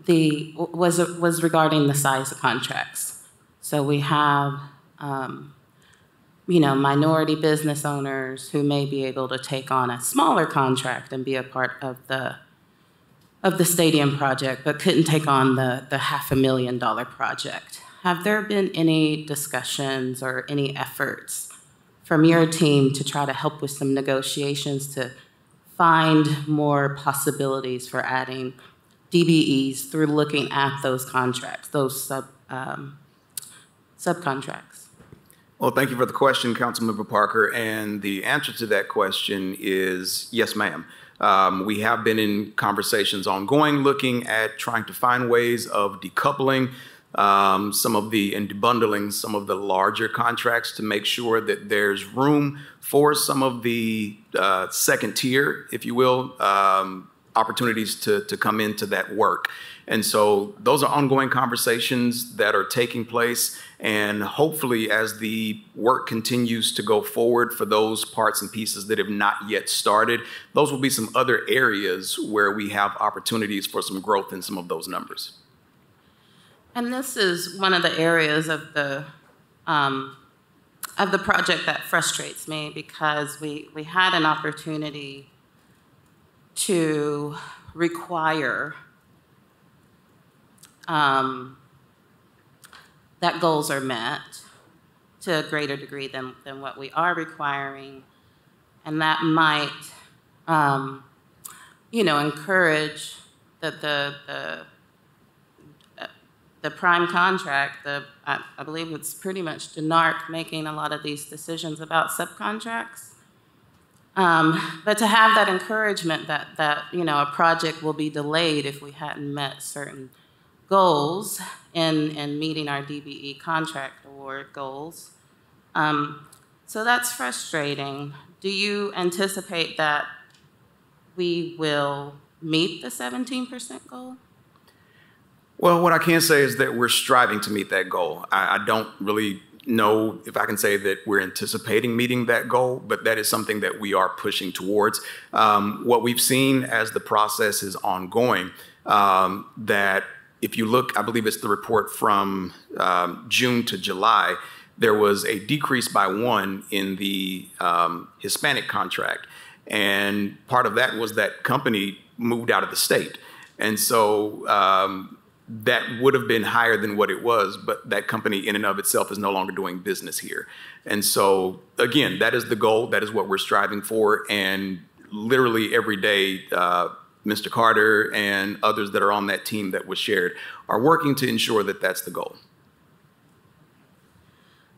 was regarding the size of contracts. So we have minority business owners who may be able to take on a smaller contract and be a part of the stadium project, but couldn't take on the $500,000 project. Have there been any discussions or any efforts from your team to try to help with some negotiations to find more possibilities for adding DBEs through looking at those contracts, those subcontracts? Well, thank you for the question, Councilmember Parker. And the answer to that question is yes, ma'am. We have been in conversations ongoing, looking at trying to find ways of decoupling and debundling some of the larger contracts to make sure that there's room for some of the second tier, if you will, opportunities to come into that work. And so those are ongoing conversations that are taking place. And hopefully, as the work continues to go forward for those parts and pieces that have not yet started, those will be some other areas where we have opportunities for some growth in some of those numbers. And this is one of the areas of the project that frustrates me, because we had an opportunity to require that goals are met to a greater degree than what we are requiring. And that might, encourage the prime contract, I believe it's pretty much DNARC making a lot of these decisions about subcontracts. But to have that encouragement that a project will be delayed if we hadn't met certain goals in meeting our DBE contract award goals. So that's frustrating. Do you anticipate that we will meet the 17% goal? Well, what I can say is that we're striving to meet that goal. I don't really know if I can say that we're anticipating meeting that goal, but that is something that we are pushing towards. What we've seen as the process is ongoing, that if you look, I believe it's the report from June to July, there was a decrease by 1 in the Hispanic contract. And part of that was that company moved out of the state. And so that would have been higher than what it was, but that company in and of itself is no longer doing business here. And so, again, that is the goal. That is what we're striving for. And literally every day, Mr. Carter and others that are on that team that was shared are working to ensure that that's the goal.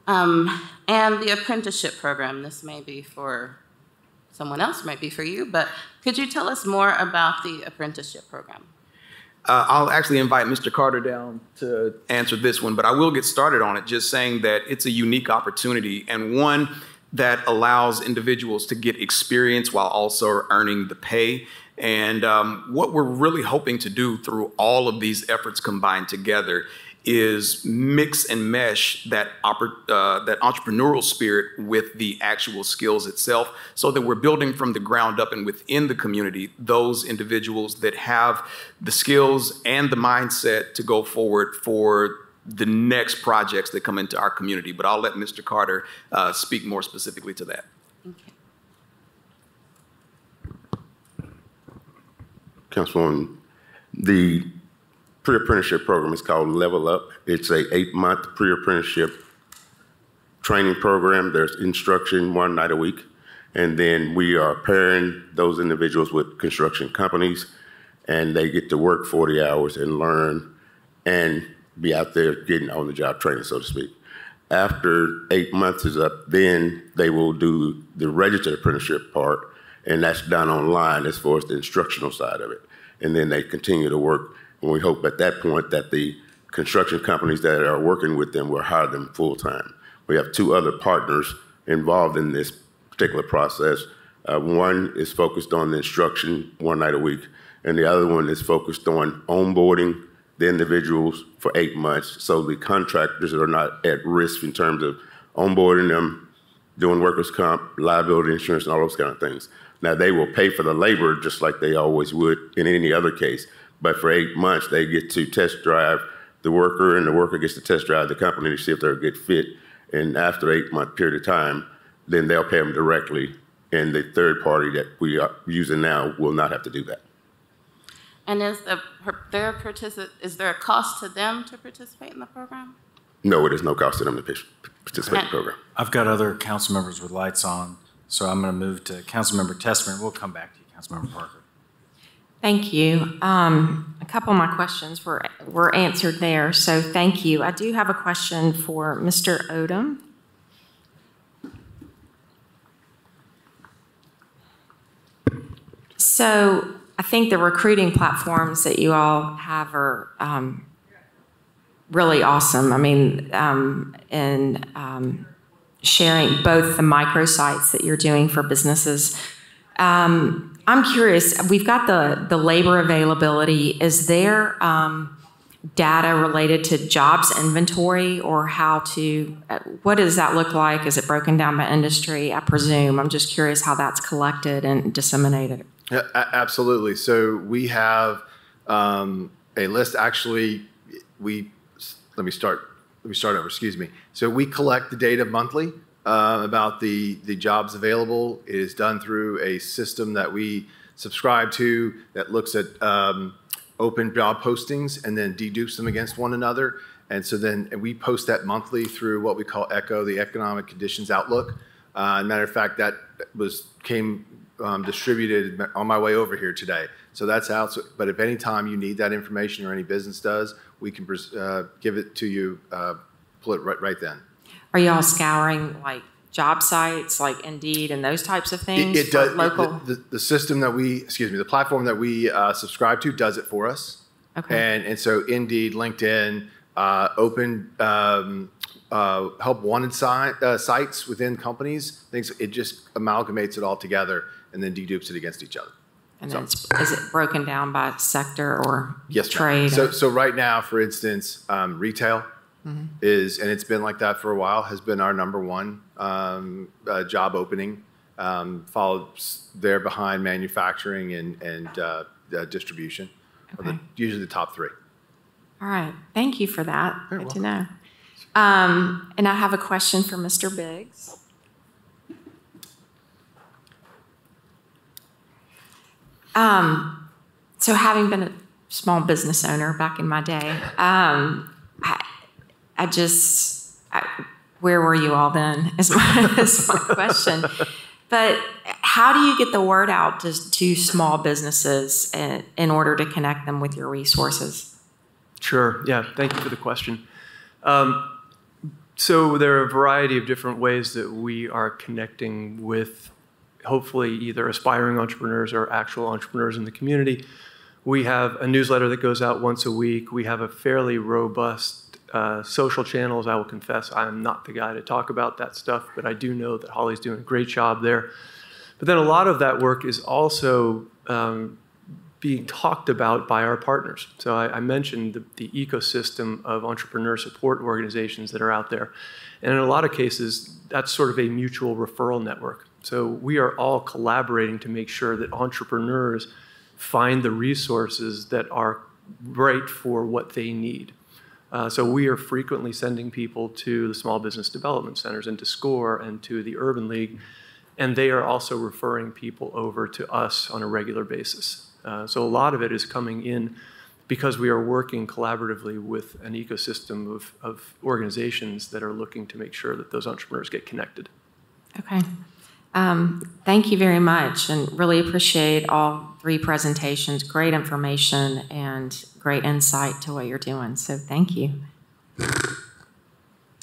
And the apprenticeship program, this may be for someone else, might be for you, but could you tell us more about the apprenticeship program? I'll actually invite Mr. Carter down to answer this one, but I will get started on it just saying that it's a unique opportunity and one that allows individuals to get experience while also earning the pay. And what we're really hoping to do through all of these efforts combined together is mix and mesh that entrepreneurial spirit with the actual skills itself, so that we're building from the ground up and within the community those individuals that have the skills and the mindset to go forward for the next projects that come into our community. But I'll let Mr. Carter speak more specifically to that. Okay. Councilwoman, the pre-apprenticeship program is called Level Up. It's a 8-month pre-apprenticeship training program. There's instruction 1 night a week. And then we are pairing those individuals with construction companies and they get to work 40 hours and learn and be out there getting on-the-job training, so to speak. After 8 months is up, then they will do the registered apprenticeship part, and that's done online as far as the instructional side of it. And then they continue to work, and we hope at that point that the construction companies that are working with them will hire them full-time. We have 2 other partners involved in this particular process. One is focused on the instruction 1 night a week, and the other one is focused on onboarding the individuals for 8 months, so the contractors are not at risk in terms of onboarding them, doing workers' comp, liability insurance, and all those kind of things. Now, they will pay for the labor just like they always would in any other case, but for 8 months, they get to test drive the worker, and the worker gets to test drive the company to see if they're a good fit. And after 8-month period of time, then they'll pay them directly, and the third party that we are using now will not have to do that. And is there a cost to them to participate in the program? No, it is no cost to them to participate in the program. I've got other council members with lights on, so I'm going to move to Councilmember Tessman. We'll come back to you, Councilmember Parker. Thank you. A couple of my questions were answered there, so thank you. I do have a question for Mr. Odom. So I think the recruiting platforms that you all have are really awesome. I mean, sharing both the microsites that you're doing for businesses. I'm curious, we've got the labor availability. Is there data related to jobs inventory, or what does that look like? Is it broken down by industry, I presume? I'm just curious how that's collected and disseminated. Yeah, absolutely. So we have a list. Actually, let me start over. Excuse me. So we collect the data monthly about the jobs available. It is done through a system that we subscribe to that looks at open job postings and then dedupes them against one another. And so then we post that monthly through what we call ECHO, the Economic Conditions Outlook. Matter of fact, that came distributed on my way over here today. So that's out. So, but if any time you need that information or any business does, we can give it to you, pull it right then. Are y'all scouring like job sites like Indeed and those types of things? It does. Local? The system that the platform that we subscribe to does it for us. Okay. And so Indeed, LinkedIn, open help wanted sites within companies, things. It just amalgamates it all together and then dedupes it against each other. And then is it broken down by sector or yes, trade? So right now, for instance, retail is, and it's been like that for a while, has been our #1 job opening, followed there behind manufacturing and distribution. Okay. Usually the top 3. All right. Thank you for that. Good to know. And I have a question for Mr. Biggs. So having been a small business owner back in my day, where were you all then is my question. But how do you get the word out to small businesses in order to connect them with your resources? Sure. Yeah. Thank you for the question. So there are a variety of different ways that we are connecting with hopefully either aspiring entrepreneurs or actual entrepreneurs in the community. We have a newsletter that goes out once a week. We have a fairly robust social channels. I will confess I am not the guy to talk about that stuff, but I do know that Holly's doing a great job there. But then a lot of that work is also being talked about by our partners. So I mentioned the ecosystem of entrepreneur support organizations that are out there. And in a lot of cases, that's sort of a mutual referral network. So we are all collaborating to make sure that entrepreneurs find the resources that are right for what they need. So we are frequently sending people to the Small Business Development Centers and to SCORE and to the Urban League, and they are also referring people over to us on a regular basis. So a lot of it is coming in because we are working collaboratively with an ecosystem of organizations that are looking to make sure that those entrepreneurs get connected. Okay. Thank you very much, and really appreciate all 3 presentations. Great information and great insight to what you're doing. So thank you.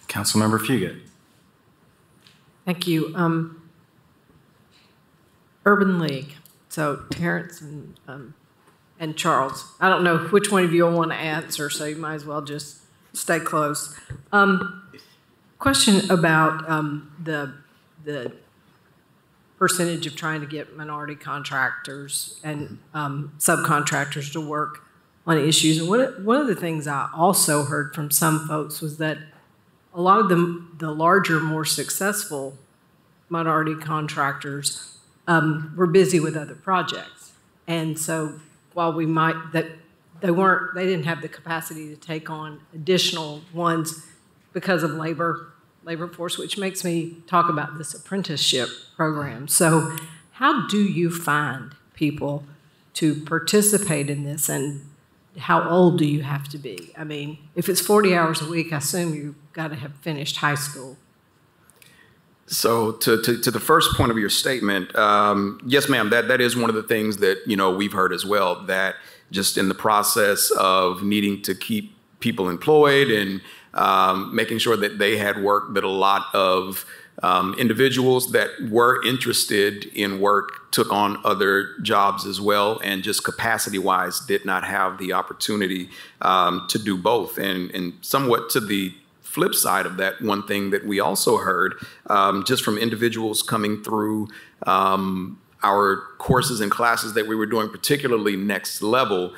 Councilmember Fugit. Thank you. Urban League. So Terrence and Charles. I don't know which one of you will want to answer, so you might as well just stay close. Question about the percentage of trying to get minority contractors and subcontractors to work on issues. And one of the things I also heard from some folks was that a lot of the larger, more successful minority contractors were busy with other projects. And so while we might, they didn't have the capacity to take on additional ones because of labor force, which makes me talk about this apprenticeship program. So how do you find people to participate in this, and how old do you have to be? I mean, if it's 40 hours a week, I assume you've got to have finished high school. So to the first point of your statement, yes, ma'am, that is one of the things that, we've heard as well, that just in the process of needing to keep people employed and making sure that they had work, that a lot of individuals that were interested in work took on other jobs as well, and just capacity-wise did not have the opportunity to do both. And somewhat to the flip side of that, one thing that we also heard just from individuals coming through our courses and classes that we were doing, particularly Next Level,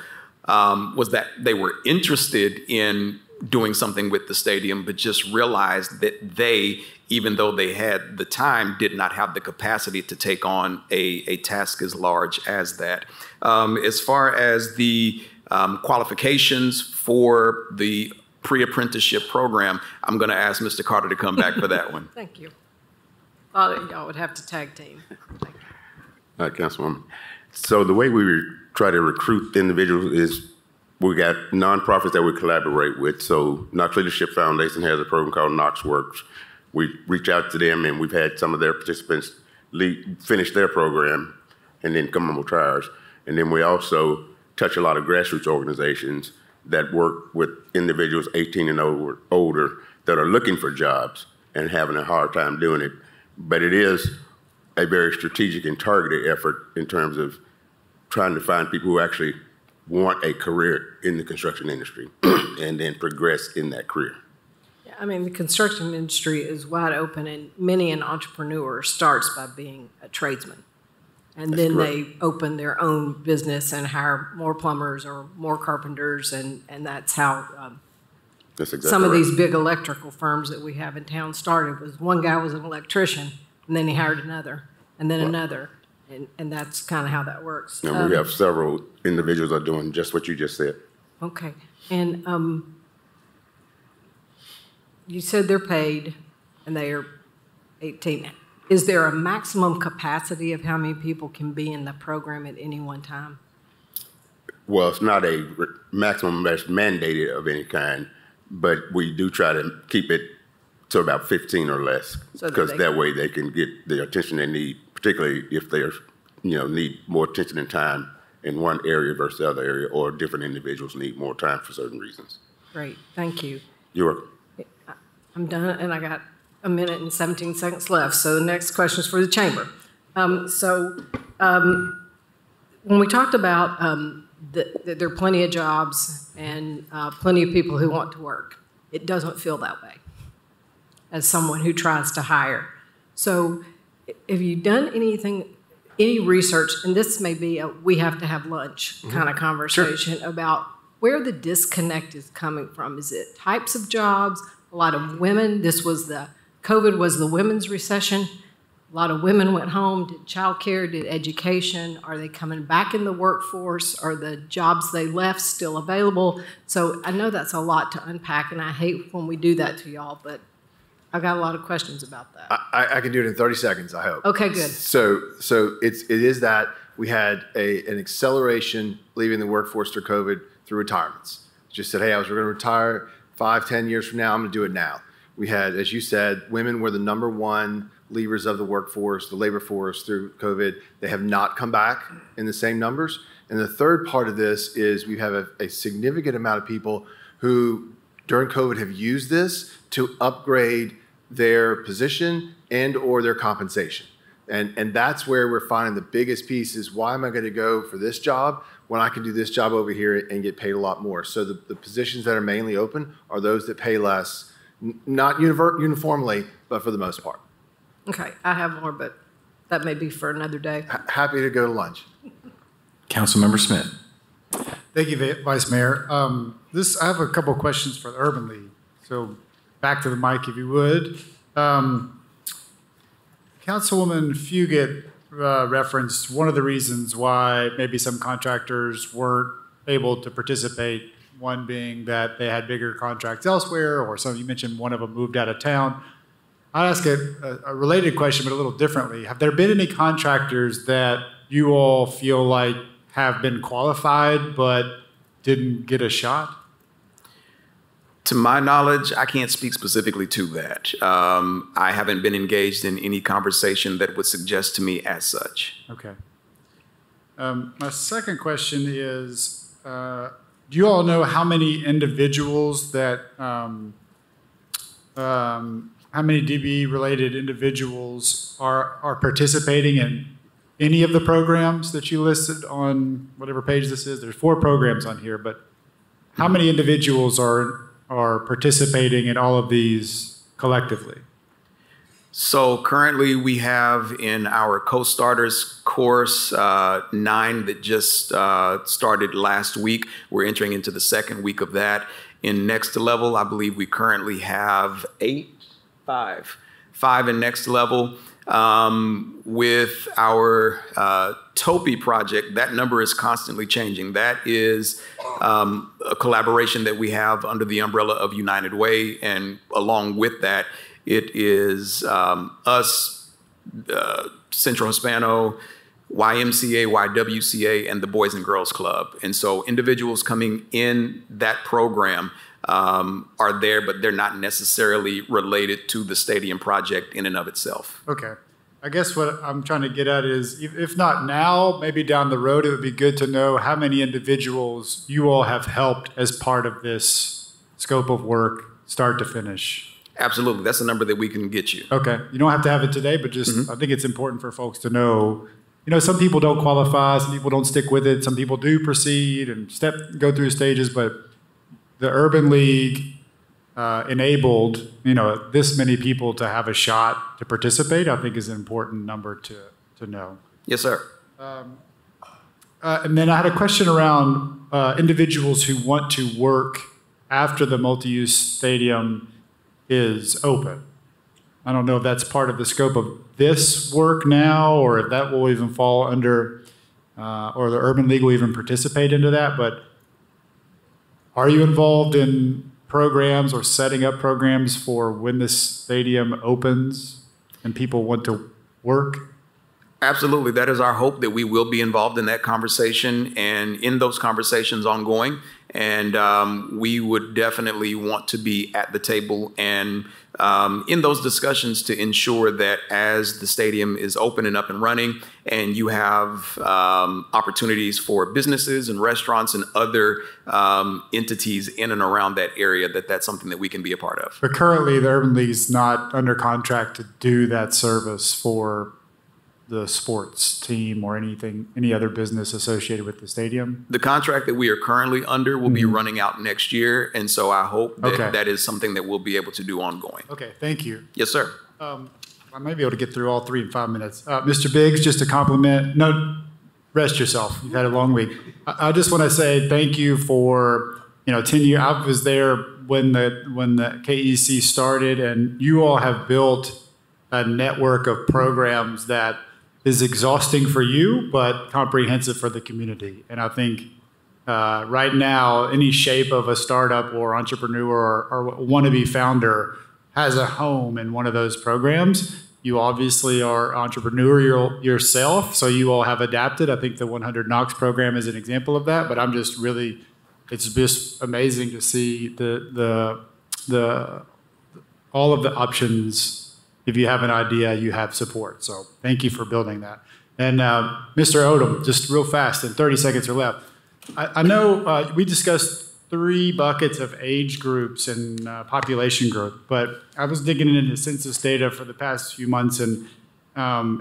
was that they were interested in doing something with the stadium, but just realized that they, even though they had the time, did not have the capacity to take on a task as large as that. As far as the qualifications for the pre-apprenticeship program, I'm going to ask Mr. Carter to come back for that one. Thank you. Thought y'all would have to tag team. Thank you. Councilwoman. So the way we try to recruit individuals is we got nonprofits that we collaborate with. So Knox Leadership Foundation has a program called Knox Works. We reach out to them, and we've had some of their participants finish their program and then come on with trials. And then we also touch a lot of grassroots organizations that work with individuals 18 and older that are looking for jobs and having a hard time doing it. But it is a very strategic and targeted effort in terms of trying to find people who actually want a career in the construction industry and then progress in that career. Yeah, I mean, the construction industry is wide open, and many an entrepreneur starts by being a tradesman. And That's then correct. they open their own business and hire more plumbers or more carpenters, and that's how That's exactly some of right. these big electrical firms that we have in town started. Was one guy was an electrician, and then he hired another, and then another, and that's kind of how that works. And we have several individuals that are doing just what you just said. Okay, and you said they're paid, and they are 18. Is there a maximum capacity of how many people can be in the program at any one time? Well, it's not a maximum that's mandated of any kind, but we do try to keep it to about 15 or less, So that because they- that way they can get the attention they need, particularly if they're, need more attention and time in one area versus the other area, or different individuals need more time for certain reasons. Great, thank you. You're welcome. I'm done, and I got a minute and 17 seconds left, so the next question is for the chamber. When we talked about that there are plenty of jobs and plenty of people who want to work, it doesn't feel that way as someone who tries to hire. So have you done any research, and this may be a we have to have lunch kind of conversation about where the disconnect is coming from? Is it types of jobs? A lot of women, COVID was the women's recession. A lot of women went home, did childcare, did education. Are they coming back in the workforce? Are the jobs they left still available? So I know that's a lot to unpack, and I hate when we do that to y'all, but I've got a lot of questions about that. I can do it in 30 seconds, I hope. Okay, good. So it is that we had an acceleration leaving the workforce through COVID through retirements. Just said, hey, I was going to retire 5, 10 years from now. I'm going to do it now. We had, as you said, women were the #1 leavers of the workforce, the labor force through COVID. They have not come back in the same numbers. And the third part of this is we have a significant amount of people who during COVID have used this to upgrade their position and or their compensation. And that's where we're finding the biggest piece is why am I going to go for this job when I can do this job over here and get paid a lot more? So the positions that are mainly open are those that pay less, not uniformly, but for the most part. Okay, I have more, but that may be for another day. Happy to go to lunch. Councilmember Smith. Thank you, Vice Mayor. I have a couple of questions for the Urban League. So back to the mic, if you would. Councilwoman Fugit referenced one of the reasons why maybe some contractors weren't able to participate, one being that they had bigger contracts elsewhere, or some, you mentioned one of them moved out of town. I'll ask a related question, but a little differently. Have there been any contractors that you all feel like have been qualified but didn't get a shot? To my knowledge, I can't speak specifically to that. I haven't been engaged in any conversation that would suggest to me as such. Okay. My second question is, do you all know how many individuals that, how many DBE-related individuals are participating in any of the programs that you listed on whatever page this is? There's 4 programs on here, but how many individuals are participating in all of these collectively? So currently we have in our co-starters course 9 that just started last week. We're entering into the second week of that. In Next Level, I believe we currently have 5 in Next Level. With our TOPI project, that number is constantly changing. That is a collaboration that we have under the umbrella of United Way, and along with that, it is us, Central Hispano, YMCA, YWCA, and the Boys and Girls Club. And so individuals coming in that program are there, but they're not necessarily related to the stadium project in and of itself. Okay. I guess what I'm trying to get at is, if not now, maybe down the road, it would be good to know how many individuals you all have helped as part of this scope of work, start to finish. Absolutely. That's a number that we can get you. Okay. You don't have to have it today, but just I think it's important for folks to know. You know, some people don't qualify, some people don't stick with it, some people do proceed and go through stages, but the Urban League enabled, you know, this many people to have a shot to participate, I think is an important number to know. Yes, sir. And then I had a question around individuals who want to work after the multi-use stadium is open. I don't know if that's part of the scope of this work now, or if that will even fall under, or the Urban League will even participate into that, but are you involved in programs or setting up programs for when the stadium opens and people want to work? Absolutely. That is our hope, that we will be involved in that conversation and in those conversations ongoing. And we would definitely want to be at the table and in those discussions to ensure that as the stadium is open and up and running, and you have opportunities for businesses and restaurants and other entities in and around that area, that's something that we can be a part of. But currently, the Urban League is not under contract to do that service for the sports team or any other business associated with the stadium? The contract that we are currently under will be running out next year, and so I hope that that is something that we'll be able to do ongoing. Okay, thank you. Yes, sir. I may be able to get through all 3 in 5 minutes. Mr. Biggs, just a compliment. No, rest yourself. You've had a long week. I just want to say thank you for 10 years. I was there when the KEC started, and you all have built a network of programs that is exhausting for you, but comprehensive for the community. And I think right now, any shape of a startup or entrepreneur or wannabe founder has a home in one of those programs. You obviously are entrepreneurial yourself, so you all have adapted. I think the 100 Knocks program is an example of that, but I'm just really, it's just amazing to see all of the options if you have an idea, you have support. So thank you for building that. And Mr. Odom, just real fast, in 30 seconds or left. I know we discussed 3 buckets of age groups and population growth, but I was digging into census data for the past few months, and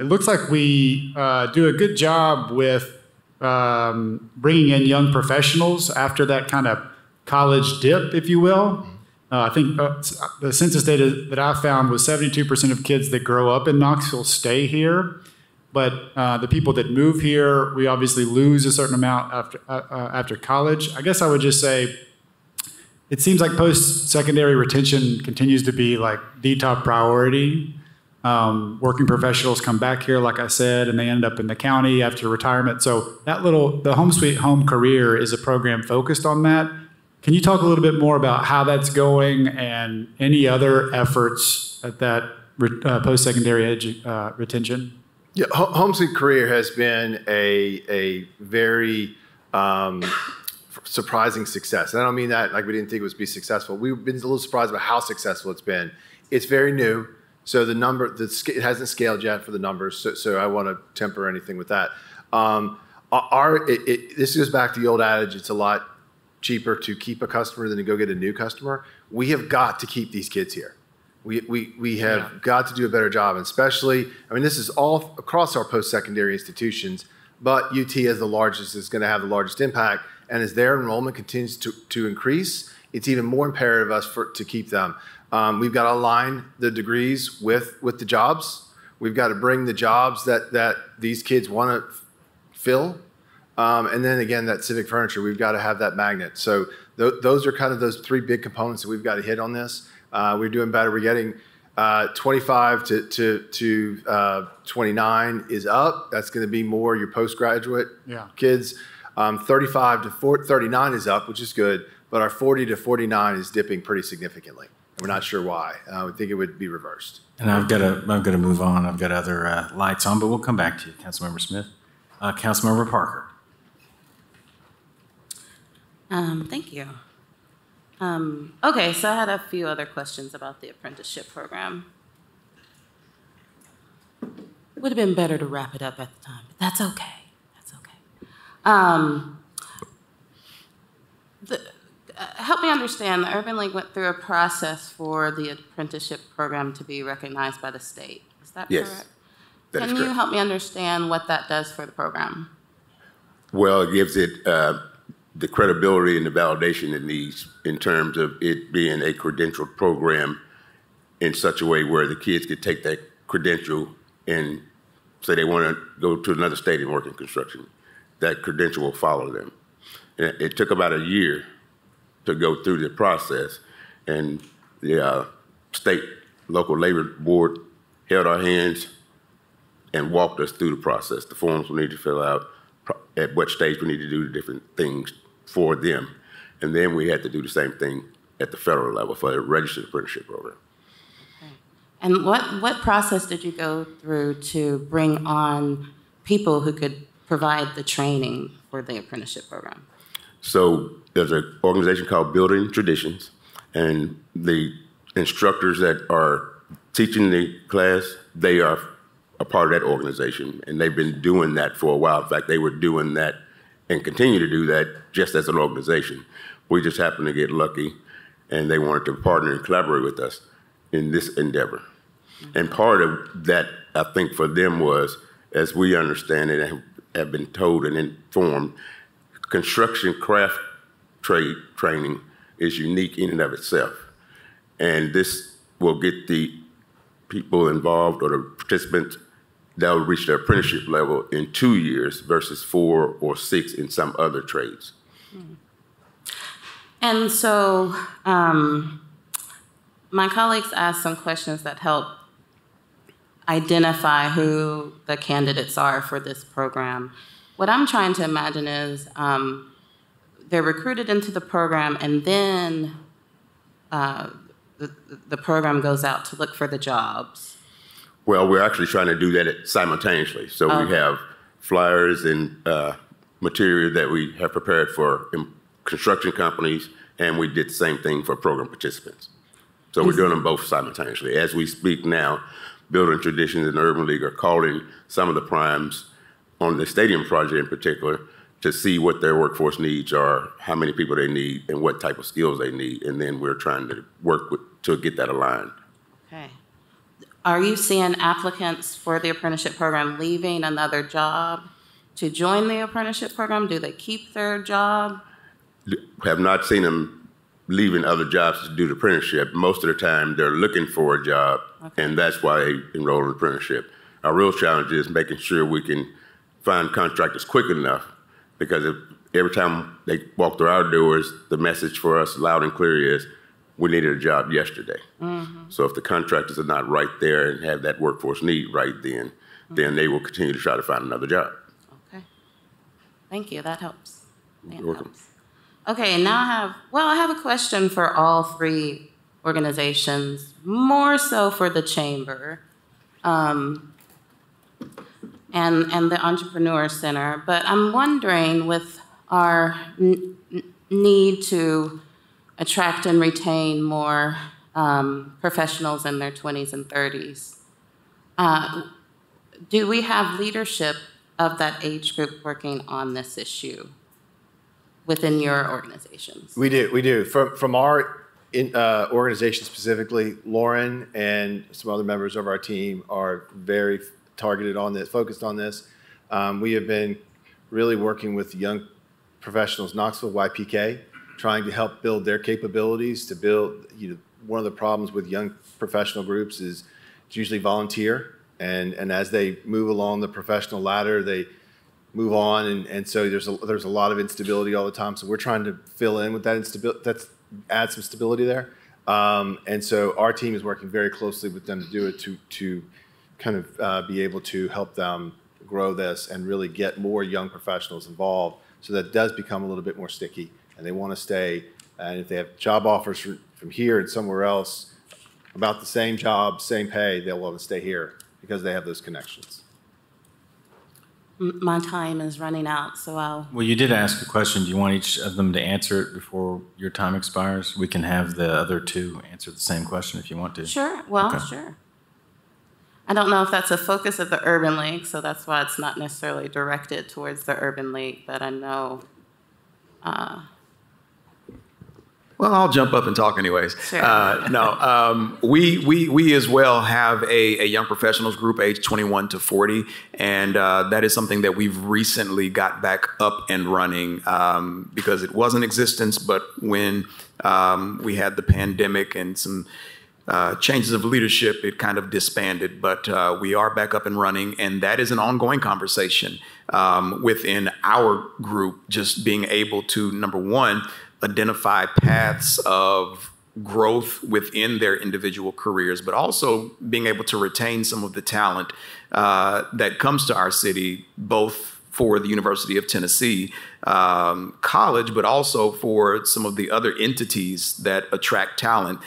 it looks like we do a good job with bringing in young professionals after that kind of college dip, if you will. I think the census data that I found was 72% of kids that grow up in Knoxville stay here. But the people that move here, we obviously lose a certain amount after college. I guess I would just say it seems like post-secondary retention continues to be like the top priority. Working professionals come back here, like I said, and they end up in the county after retirement. So the Home Sweet Home Career is a program focused on that. Can you talk a little bit more about how that's going and any other efforts at that post-secondary retention? Yeah, Home Sweet Career has been a very surprising success. And I don't mean that like we didn't think it would be successful. We've been a little surprised about how successful it's been. It's very new, so it hasn't scaled yet for the numbers. So I want to temper anything with that. This goes back to the old adage: it's a lot cheaper to keep a customer than to go get a new customer. We have got to keep these kids here. We have got to do a better job, and especially, I mean, this is all across our post-secondary institutions, but UT as the largest is going to have the largest impact, and as their enrollment continues to increase, it's even more imperative of us to keep them. We've got to align the degrees with the jobs. We've got to bring the jobs that these kids want to fill, and then again, that civic furniture, we've got to have that magnet. So those are kind of those 3 big components that we've got to hit on this. We're doing better. We're getting 25 to 29 is up. That's going to be more your postgraduate kids. 35 to 39 is up, which is good. But our 40 to 49 is dipping pretty significantly. We're not sure why. We think it would be reversed. And I've got to move on. I've got other lights on, but we'll come back to you, Councilmember Smith. Councilmember Parker. Thank you. Okay, so I had a few other questions about the apprenticeship program. Would have been better to wrap it up at the time, but that's okay. That's okay. Help me understand, the Urban League went through a process for the apprenticeship program to be recognized by the state. Is that correct? That is Can you correct. help me understand what that does for the program? Well, it gives it the credibility and the validation it needs in terms of it being a credentialed program in such a way where the kids could take that credential and say they want to go to another state and work in construction. That credential will follow them. And it took about a year to go through the process, and the state local labor board held our hands and walked us through the process, the forms we need to fill out, at what stage we need to do the different things for them. And then we had to do the same thing at the federal level for the registered apprenticeship program. Okay. And what process did you go through to bring on people who could provide the training for the apprenticeship program? So there's an organization called Building Traditions, and the instructors that are teaching the class, they are a part of that organization, and they've been doing that for a while. In fact, they were doing that and continue to do that just as an organization. We just happened to get lucky, and they wanted to partner and collaborate with us in this endeavor. And part of that, I think, for them was, as we understand it and have been told and informed, construction craft trade training is unique in and of itself. And this will get the people involved or the participants that will reach their apprenticeship level in 2 years versus 4 or 6 in some other trades. And so my colleagues asked some questions that help identify who the candidates are for this program. What I'm trying to imagine is they're recruited into the program, and then the program goes out to look for the jobs. Well, we're actually trying to do that simultaneously. So we have flyers and material that we have prepared for construction companies, and we did the same thing for program participants. So we're doing them both simultaneously. As we speak now, Building Traditions and Urban League are calling some of the primes on the stadium project in particular to see what their workforce needs are, how many people they need, and what type of skills they need. And then we're trying to work to get that aligned. Okay. Are you seeing applicants for the apprenticeship program leaving another job to join the apprenticeship program? Do they keep their job? Have not seen them leaving other jobs to do the apprenticeship. Most of the time, they're looking for a job, and that's why they enroll in the apprenticeship. Our real challenge is making sure we can find contractors quick enough, because every time they walk through our doors, the message for us loud and clear is, we needed a job yesterday. So if the contractors are not right there and have that workforce need right then they will continue to try to find another job. Okay. Thank you. That helps. You're welcome. Okay, now I have a question for all three organizations, more so for the chamber and the Entrepreneur Center. But I'm wondering, with our need to attract and retain more professionals in their 20s and 30s, do we have leadership of that age group working on this issue within your organizations? We do. From our organization specifically, Lauren and some other members of our team are very targeted on this, focused on this. We have been really working with young professionals, Knoxville YPK, trying to help build their capabilities to build, one of the problems with young professional groups is it's usually volunteer. And as they move along the professional ladder, they move on, and so there's a lot of instability all the time. So we're trying to fill in with that instability, add some stability there. And so our team is working very closely with them to do it, to kind of be able to help them grow this and really get more young professionals involved, so that it does become a little bit more sticky and they want to stay. And if they have job offers from here and somewhere else about the same job, same pay, they'll want to stay here because they have those connections. My time is running out, so I'll... Well, you did ask a question. Do you want each of them to answer it before your time expires? We can have the other two answer the same question if you want to. Sure. Well, okay. Sure. I don't know if that's a focus of the Urban League, so that's why it's not necessarily directed towards the Urban League, but I know... Well, I'll jump up and talk anyways. Sure. We as well have a young professionals group, age 21 to 40, and that is something that we've recently got back up and running because it was in existence, but when we had the pandemic and some changes of leadership, it kind of disbanded. But we are back up and running, and that is an ongoing conversation within our group, just being able to, number one, identify paths of growth within their individual careers, but also being able to retain some of the talent that comes to our city, both for the University of Tennessee College, but also for some of the other entities that attract talent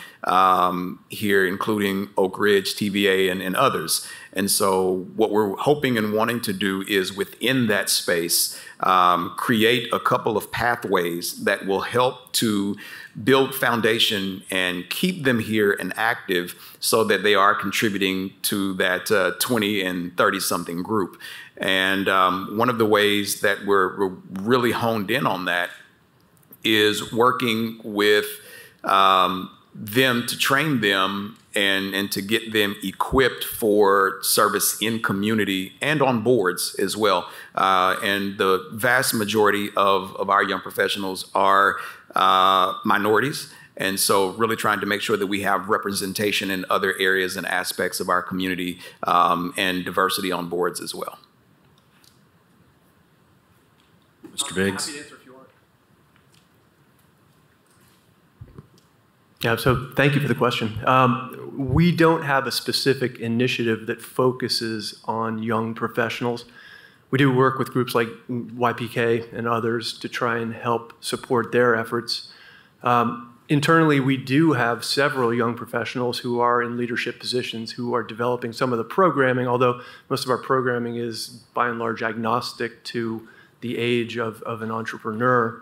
here, including Oak Ridge, TVA, and others. And so what we're hoping and wanting to do is within that space, create a couple of pathways that will help to build foundation and keep them here and active so that they are contributing to that 20 and 30 something group. And one of the ways that we're really honed in on that is working with them to train them and to get them equipped for service in community and on boards as well. And the vast majority of our young professionals are minorities. And so really trying to make sure that we have representation in other areas and aspects of our community and diversity on boards as well. Mr. Biggs. Yeah, so thank you for the question. We don't have a specific initiative that focuses on young professionals. We do work with groups like YPK and others to try and help support their efforts. Internally, we do have several young professionals who are in leadership positions who are developing some of the programming, although most of our programming is by and large agnostic to the age of an entrepreneur.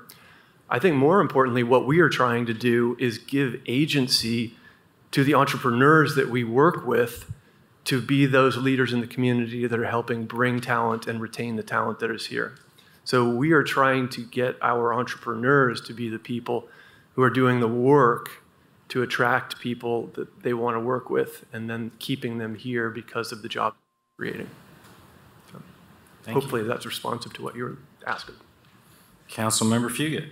I think more importantly, what we are trying to do is give agency to the entrepreneurs that we work with to be those leaders in the community that are helping bring talent and retain the talent that is here. So we are trying to get our entrepreneurs to be the people who are doing the work to attract people that they want to work with, and then keeping them here because of the job they're creating. So hopefully that's responsive to what you're asking. Councilmember Fugit.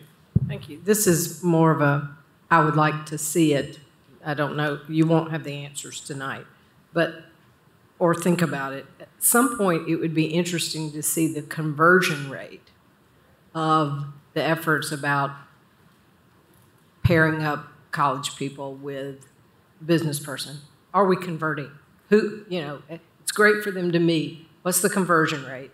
Thank you. This is more of a, I would like to see it. I don't know, you won't have the answers tonight, but, or think about it. At some point, it would be interesting to see the conversion rate of the efforts about pairing up college people with a business person. Are we converting? Who, you know, it's great for them to meet. What's the conversion rate?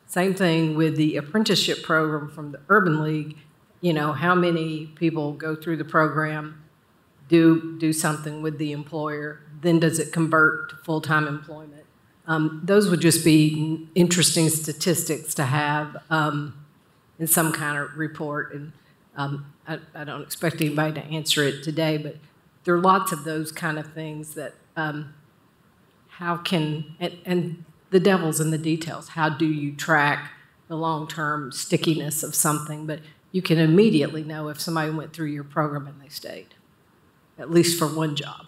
Same thing with the apprenticeship program from the Urban League. You know, how many people go through the program, do something with the employer, then does it convert to full-time employment? Those would just be interesting statistics to have in some kind of report. And I don't expect anybody to answer it today, but there are lots of those kind of things that how can, and the devil's in the details. How do you track the long-term stickiness of something? But you can immediately know if somebody went through your program and they stayed, at least for one job.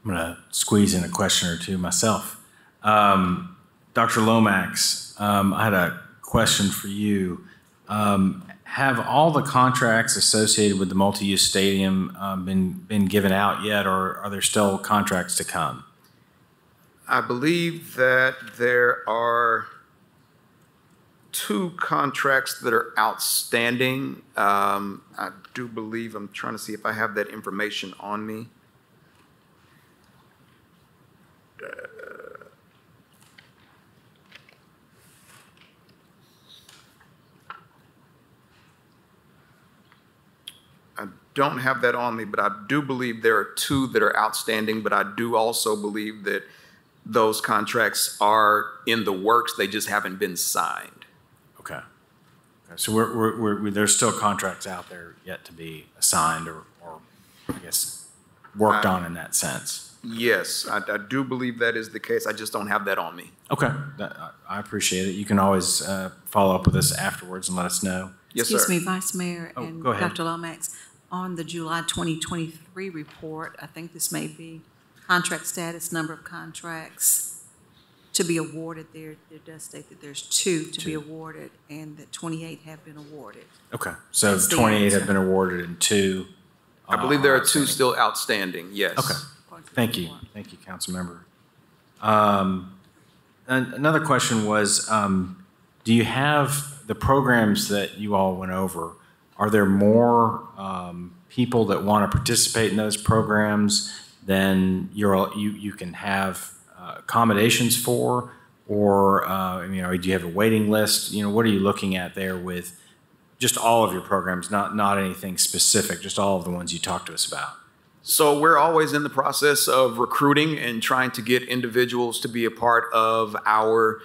I'm going to squeeze in a question or two myself. Dr. Lomax, I had a question for you. Have all the contracts associated with the multi-use stadium been given out yet, or are there still contracts to come? I believe that there are 2 contracts that are outstanding. I do believe, I'm trying to see if I have that information on me. I don't have that on me, but I do believe there are 2 that are outstanding, but I do also believe that those contracts are in the works. They just haven't been signed. Okay. So there's still contracts out there yet to be assigned or I guess, worked on in that sense. Yes, I do believe that is the case. I just don't have that on me. Okay. I appreciate it. You can always follow up with us afterwards and let us know. Yes, sir. Excuse me, Vice Mayor and go ahead. Dr. Lomax. On the July 2023 report, I think this may be contract status, number of contracts to be awarded. There does state that there's 2 to be awarded and that 28 have been awarded. Okay. So 28 have been awarded and 2. I believe there are 2 still outstanding, yes. Okay. Thank you. Thank you, Councilmember. Another question was, do you have the programs that you all went over? Are there more people that want to participate in those programs than you can have accommodations for? Or do you have a waiting list? What are you looking at there with just all of your programs, not anything specific, just all of the ones you talked to us about? So we're always in the process of recruiting and trying to get individuals to be a part of our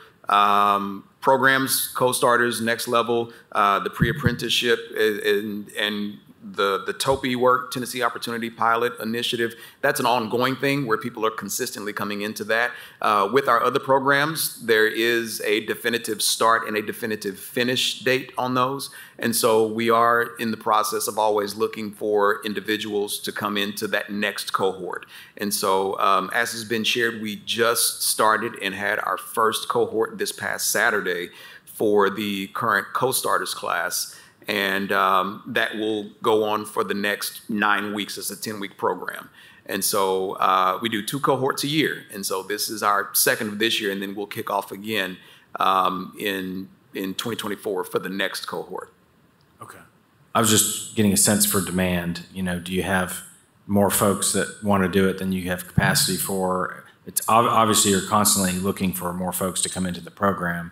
programs, co-starters, next level, the pre-apprenticeship, and the TOPI work, Tennessee Opportunity Pilot Initiative. That's an ongoing thing where people are consistently coming into that. With our other programs, there is a definitive start and a definitive finish date on those. And so we are in the process of always looking for individuals to come into that next cohort. And so as has been shared, we just started and had our first cohort this past Saturday for the current co-starters class. And that will go on for the next 9 weeks. It's a 10-week program. And so we do 2 cohorts a year. And so this is our second of this year, and then we'll kick off again in 2024 for the next cohort. Okay. I was just getting a sense for demand. Do you have more folks that want to do it than you have capacity for? It's obviously you're constantly looking for more folks to come into the program.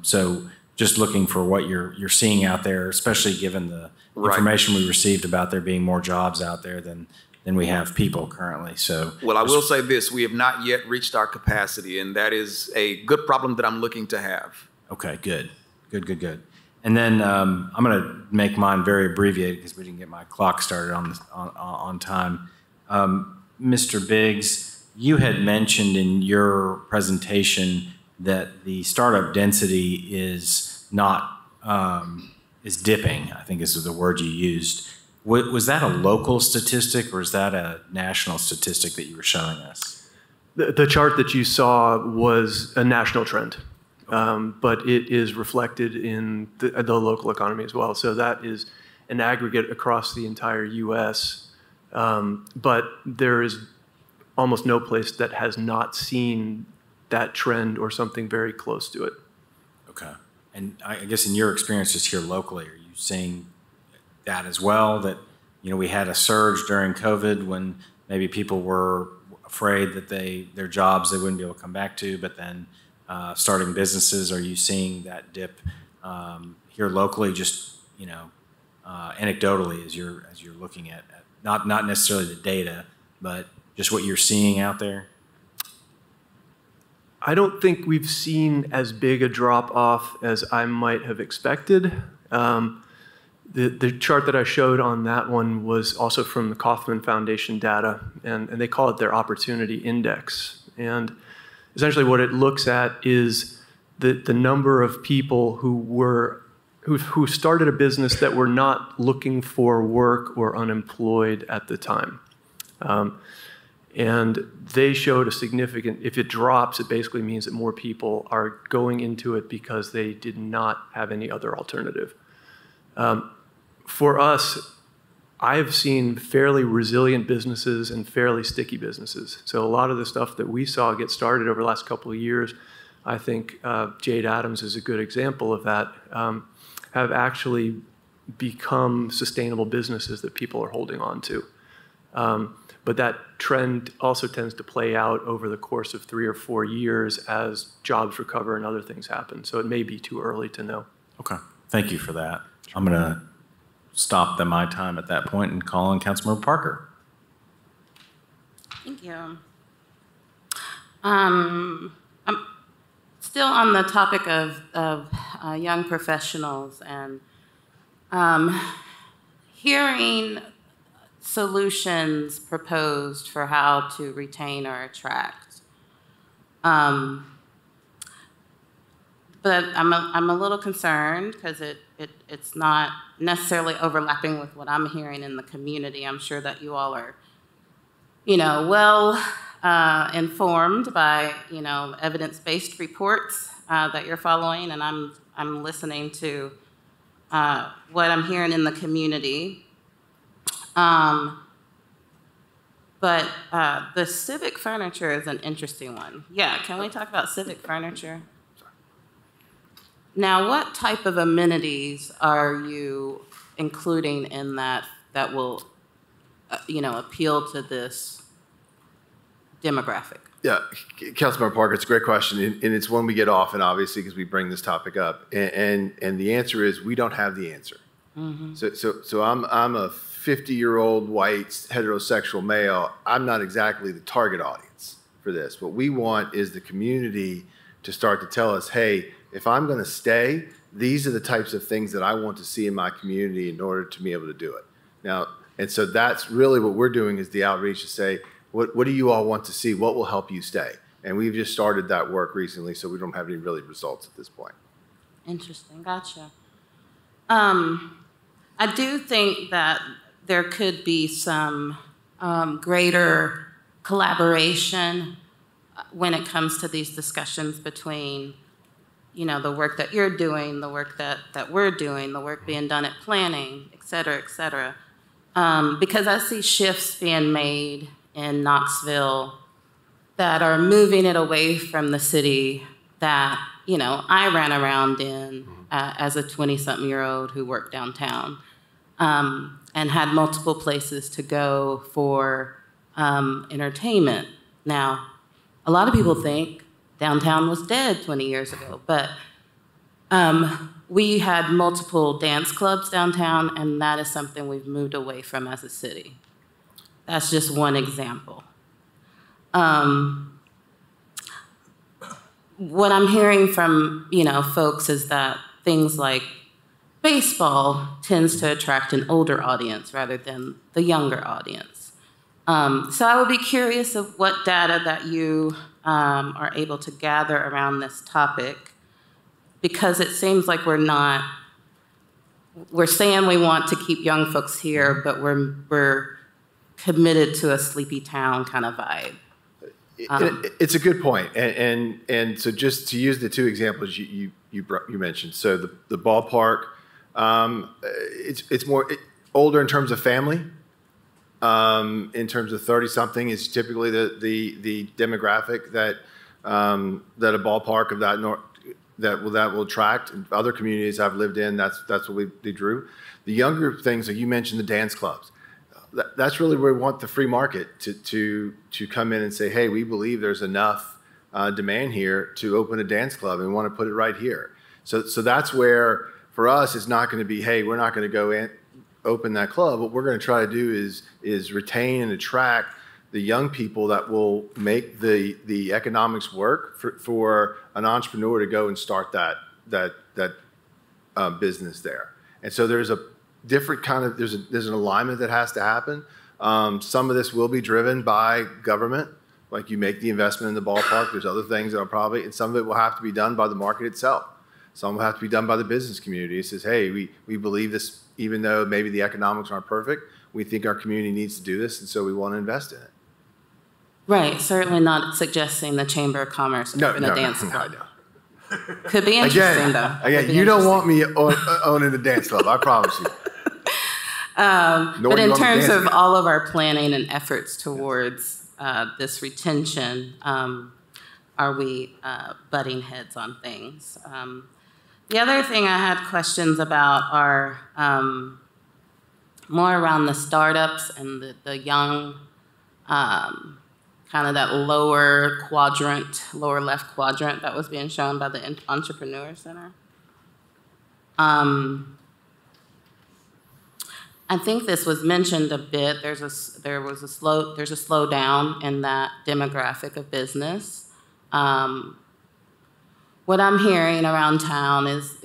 So just looking for what you're seeing out there, especially given the information we received about there being more jobs out there than we have people currently. So, well, I will say this: we have not yet reached our capacity, and that is a good problem that I'm looking to have. Okay, good. And then I'm going to make mine very abbreviated because we didn't get my clock started on time. Mr. Biggs, you had mentioned in your presentation that the startup density is not, is dipping, I think is the word you used. Was that a local statistic or is that a national statistic that you were showing us? The chart that you saw was a national trend, but it is reflected in the local economy as well. So that is an aggregate across the entire U.S., but there is almost no place that has not seen that trend or something very close to it. Okay. And I guess in your experience just here locally, are you seeing that as well, that, you know, we had a surge during COVID when maybe people were afraid that their jobs they wouldn't be able to come back to, but then starting businesses, are you seeing that dip here locally, just, you know, anecdotally as you're looking at not necessarily the data, but just what you're seeing out there? I don't think we've seen as big a drop-off as I might have expected. The chart that I showed on that one was also from the Kauffman Foundation data, and they call it their opportunity index. And essentially what it looks at is the number of people who started a business that were not looking for work or unemployed at the time. And they showed a significant, if it drops, it basically means that more people are going into it because they did not have any other alternative. For us, I've seen fairly resilient businesses and fairly sticky businesses. So a lot of the stuff that we saw get started over the last couple of years, I think Jade Adams is a good example of that, have actually become sustainable businesses that people are holding on to. But that trend also tends to play out over the course of 3 or 4 years as jobs recover and other things happen. So it may be too early to know. Okay, thank you for that. I'm going to stop my time at that point and call on Councilmember Parker. Thank you. I'm still on the topic of young professionals and hearing solutions proposed for how to retain or attract. But I'm a little concerned because it's not necessarily overlapping with what I'm hearing in the community. I'm sure that you all are, you know, well informed by, you know, evidence-based reports that you're following, and I'm listening to what I'm hearing in the community. But the civic furniture is an interesting one. Yeah, can we talk about civic furniture? Now, what type of amenities are you including in that will, you know, appeal to this demographic? Yeah, Councilmember Parker, it's a great question, and it's one we get often, obviously, because we bring this topic up. And the answer is we don't have the answer. Mm-hmm. So I'm a 50-year-old white heterosexual male. I'm not exactly the target audience for this. What we want is the community to start to tell us, hey, if I'm going to stay, these are the types of things that I want to see in my community in order to be able to do it. Now, and so that's really what we're doing is the outreach to say, what do you all want to see? What will help you stay? And we've just started that work recently, so we don't have any really results at this point. Interesting, gotcha. I do think that there could be some greater collaboration when it comes to these discussions between, you know, the work that you're doing, the work that we're doing, the work being done at planning, et cetera, because I see shifts being made in Knoxville that are moving it away from the city that, you know, I ran around in as a 20-something-year-old who worked downtown and had multiple places to go for entertainment. Now, a lot of people think downtown was dead 20 years ago, but we had multiple dance clubs downtown, and that is something we've moved away from as a city. That's just one example. What I'm hearing from, you know, folks is that things like baseball tends to attract an older audience rather than the younger audience. So I would be curious of what data that you are able to gather around this topic, because it seems like we're saying we want to keep young folks here, but we're committed to a sleepy town kind of vibe. It's a good point, and so just to use the two examples you mentioned, so the ballpark, it's more older in terms of family. In terms of 30-something is typically the demographic that a ballpark of that will attract. And other communities I've lived in, that's what they drew. The younger things, like you mentioned, the dance clubs. That's really where we want the free market to come in and say, hey, we believe there's enough demand here to open a dance club, and we want to put it right here. So that's where, for us, it's not going to be, hey, we're not going to go in, open that club. What we're going to try to do is retain and attract the young people that will make the economics work for an entrepreneur to go and start that business there. And so there's a different kind of, there's an alignment that has to happen. Some of this will be driven by government, like you make the investment in the ballpark. There's other things that are probably, and some of it will have to be done by the market itself. Some will have to be done by the business community. It says, hey, we believe this, even though maybe the economics aren't perfect, we think our community needs to do this, and so we want to invest in it. Right, certainly not suggesting the Chamber of Commerce open a dance club. Could be interesting, though. Again, you don't want me owning a dance club, I promise you. But in terms of all of our planning and efforts towards this retention, are we butting heads on things? The other thing I had questions about are more around the startups and the young, kind of that lower left quadrant that was being shown by the Entrepreneur Center. I think this was mentioned a bit. There's a slowdown in that demographic of business. What I'm hearing around town is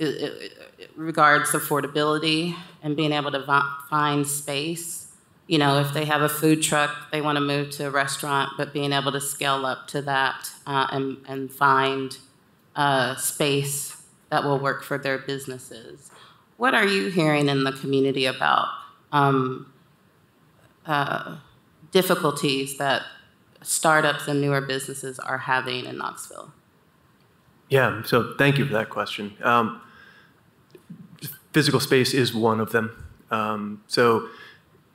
regards affordability and being able to find space. You know, if they have a food truck, they want to move to a restaurant, but being able to scale up to that and find space that will work for their businesses. What are you hearing in the community about difficulties that startups and newer businesses are having in Knoxville? Yeah, so thank you for that question. Physical space is one of them. So,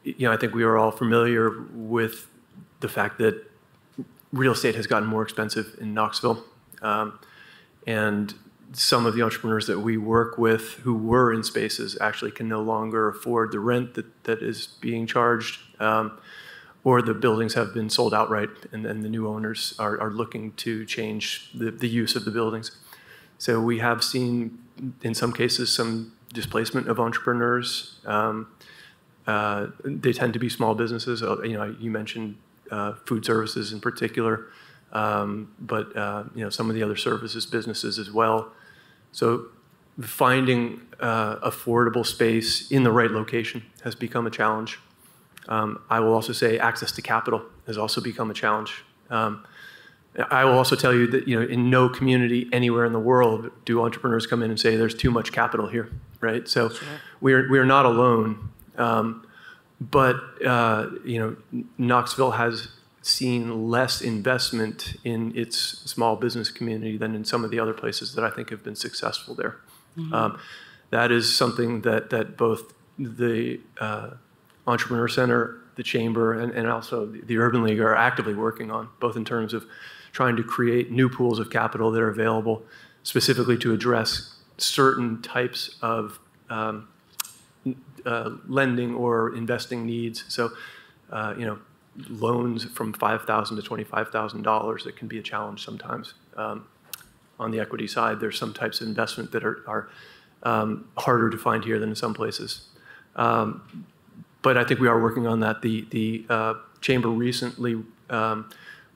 you know, I think we are all familiar with the fact that real estate has gotten more expensive in Knoxville. And some of the entrepreneurs that we work with who were in spaces actually can no longer afford the rent that is being charged, or the buildings have been sold outright, and the new owners are looking to change the use of the buildings. So we have seen, in some cases, some displacement of entrepreneurs. They tend to be small businesses. You know, you mentioned food services in particular, but you know, some of the other services businesses as well. So finding affordable space in the right location has become a challenge. I will also say access to capital has also become a challenge. I will also tell you that, you know, in no community anywhere in the world do entrepreneurs come in and say there's too much capital here, right? So sure. we are not alone. But you know, Knoxville has seen less investment in its small business community than in some of the other places that I think have been successful there. Mm-hmm. That is something that both the Entrepreneur Center, the Chamber, and also the Urban League are actively working on, both in terms of trying to create new pools of capital that are available specifically to address certain types of lending or investing needs. So, you know, loans from $5,000 to $25,000 that can be a challenge sometimes. On the equity side, there's some types of investment that are harder to find here than in some places. But I think we are working on that. The Chamber recently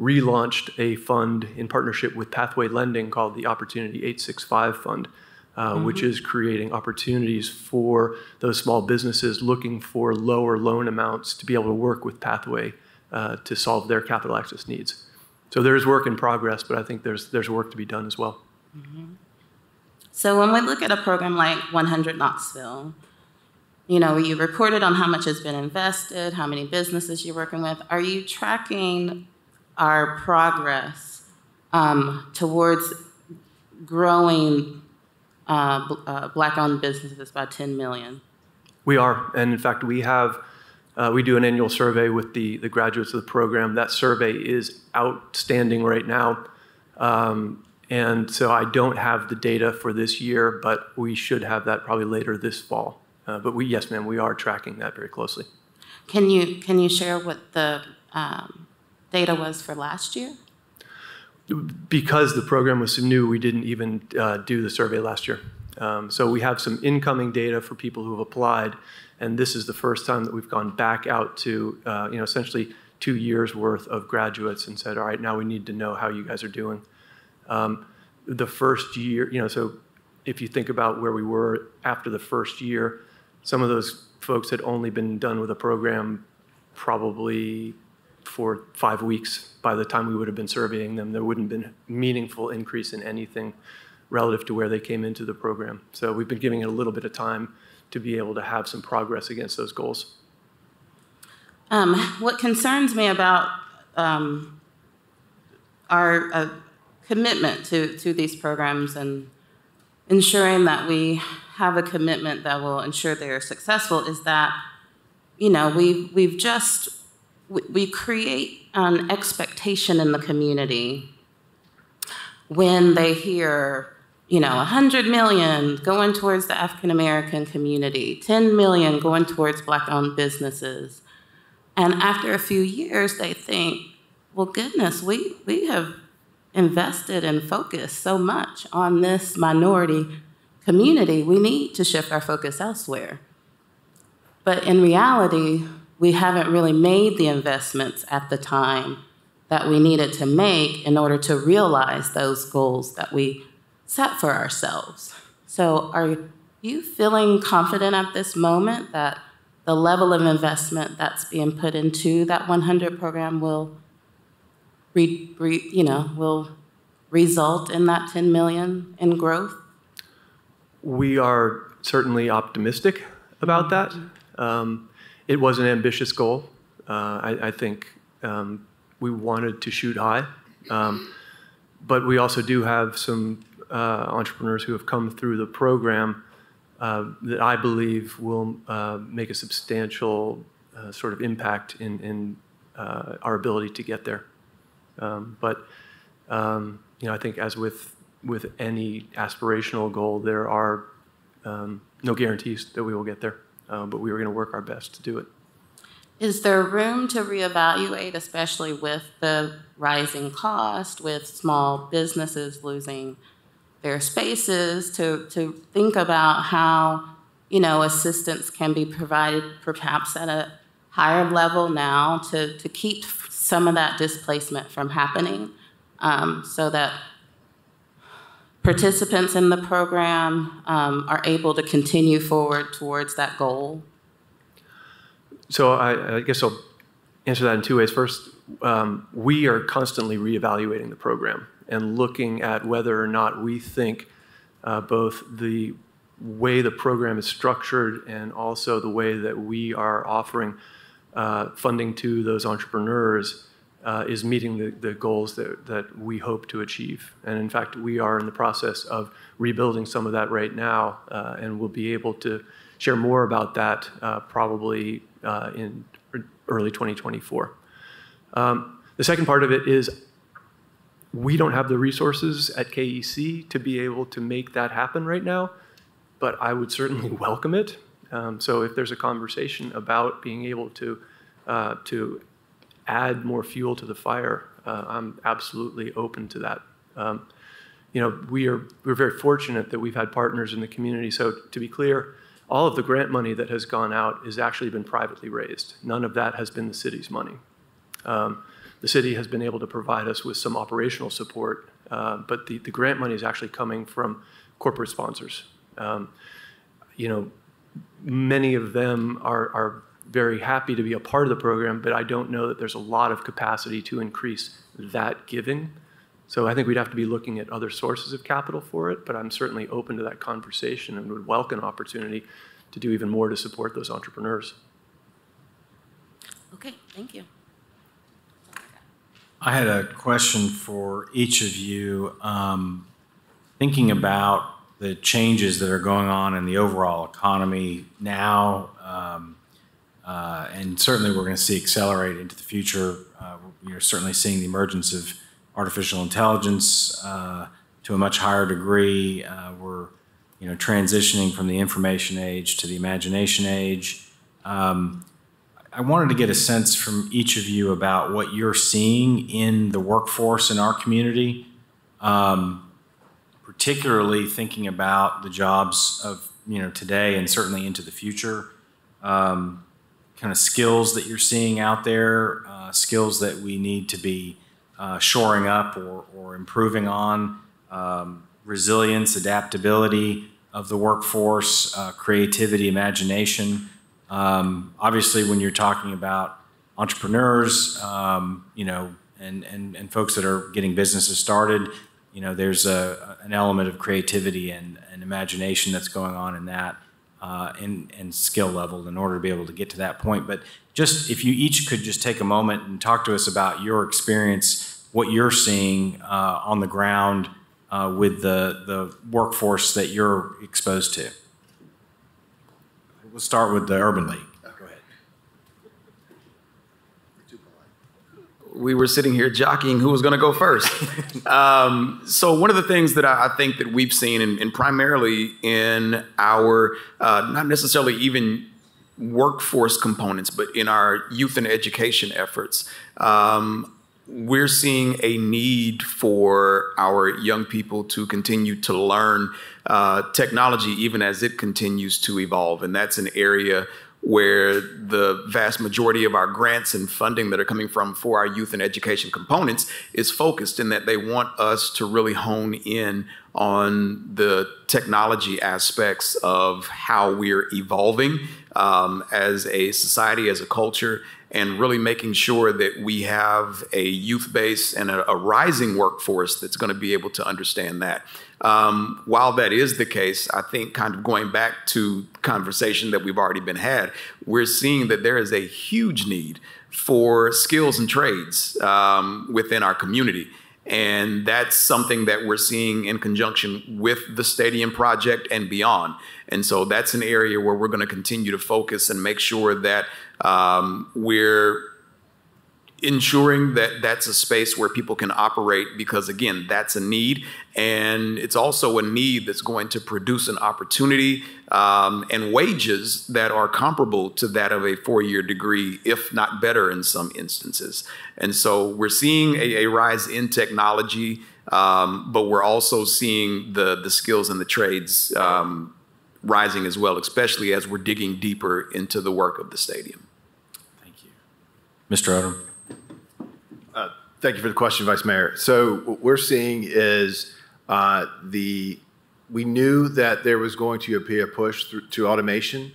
relaunched a fund in partnership with Pathway Lending called the Opportunity 865 Fund, which is creating opportunities for those small businesses looking for lower loan amounts to be able to work with Pathway to solve their capital access needs. So there is work in progress, but I think there's work to be done as well. Mm-hmm. So when we look at a program like 100 Knoxville, you know, you reported on how much has been invested, how many businesses you're working with. Are you tracking our progress towards growing Black-owned businesses by 10 million? We are, and in fact, we do an annual survey with the graduates of the program. That survey is outstanding right now. And so I don't have the data for this year, but we should have that probably later this fall. But yes, ma'am, we are tracking that very closely. Can you share what the data was for last year? Because the program was so new, we didn't even do the survey last year. So we have some incoming data for people who have applied, and this is the first time that we've gone back out to essentially 2 years worth of graduates and said, all right, now we need to know how you guys are doing. The first year, so if you think about where we were after the first year, some of those folks had only been done with a program probably for 5 weeks. By the time we would have been surveying them, there wouldn't have been a meaningful increase in anything relative to where they came into the program. So we've been giving it a little bit of time to be able to have some progress against those goals. What concerns me about our commitment to these programs and ensuring that we have a commitment that will ensure they are successful is that, we create an expectation in the community when they hear, 100 million going towards the African American community, 10 million going towards Black-owned businesses. And after a few years, they think, well, goodness, we have invested and focused so much on this minority community, we need to shift our focus elsewhere. But in reality, we haven't really made the investments at the time that we needed to make in order to realize those goals that we set for ourselves. So are you feeling confident at this moment that the level of investment that's being put into that 100 program will result in that 10 million in growth? We are certainly optimistic about that. It was an ambitious goal. I think we wanted to shoot high, but we also do have some entrepreneurs who have come through the program that I believe will make a substantial sort of impact in our ability to get there. I think as with any aspirational goal, there are no guarantees that we will get there, but we are going to work our best to do it. Is there room to reevaluate, especially with the rising cost, with small businesses losing their spaces, to think about how, assistance can be provided perhaps at a higher level now to keep some of that displacement from happening, so that participants in the program are able to continue forward towards that goal? So I guess I'll answer that in two ways. First, we are constantly reevaluating the program and looking at whether or not we think both the way the program is structured and also the way that we are offering funding to those entrepreneurs is meeting the goals that we hope to achieve. And in fact, we are in the process of rebuilding some of that right now, and we'll be able to share more about that probably in early 2024. The second part of it is we don't have the resources at KEC to be able to make that happen right now, but I would certainly welcome it. So if there's a conversation about being able to add more fuel to the fire, I'm absolutely open to that. We're very fortunate that we've had partners in the community. So to be clear, all of the grant money that has gone out has actually been privately raised. None of that has been the city's money. The city has been able to provide us with some operational support, but the grant money is actually coming from corporate sponsors. Many of them are very happy to be a part of the program, but I don't know that there's a lot of capacity to increase that giving. So I think we'd have to be looking at other sources of capital for it, but I'm certainly open to that conversation and would welcome an opportunity to do even more to support those entrepreneurs. Okay, thank you. I had a question for each of you. Thinking about the changes that are going on in the overall economy now, and certainly we're going to see accelerate into the future. We're certainly seeing the emergence of artificial intelligence to a much higher degree. We're transitioning from the information age to the imagination age. I wanted to get a sense from each of you about what you're seeing in the workforce in our community, particularly thinking about the jobs of today and certainly into the future. Kind of skills that you're seeing out there, skills that we need to be shoring up or improving on, resilience, adaptability of the workforce, creativity, imagination. Obviously, when you're talking about entrepreneurs, and folks that are getting businesses started, there's an element of creativity and imagination that's going on in that, and skill level in order to be able to get to that point. But just if you each could just take a moment and talk to us about your experience, what you're seeing on the ground with the workforce that you're exposed to. We'll start with the Urban League. Go ahead. We were sitting here jockeying who was going to go first. So one of the things that I think that we've seen, and primarily in our, not necessarily even workforce components, but in our youth and education efforts, we're seeing a need for our young people to continue to learn technology even as it continues to evolve. And that's an area where the vast majority of our grants and funding that are coming from for our youth and education components is focused in that they want us to really hone in on the technology aspects of how we're evolving as a society, as a culture, and really making sure that we have a youth base and a rising workforce that's going to be able to understand that. While that is the case, I think kind of going back to conversation that we've already been had, we're seeing that there is a huge need for skills and trades within our community. And that's something that we're seeing in conjunction with the stadium project and beyond. And so that's an area where we're going to continue to focus and make sure that we're ensuring that that's a space where people can operate, because again, that's a need, and it's also a need that's going to produce an opportunity and wages that are comparable to that of a four-year degree, if not better in some instances. And so we're seeing a rise in technology, but we're also seeing the skills and the trades rising as well, especially as we're digging deeper into the work of the stadium. Thank you. Mr. Odom. Thank you for the question, Vice Mayor. So what we're seeing is we knew that there was going to be a push to automation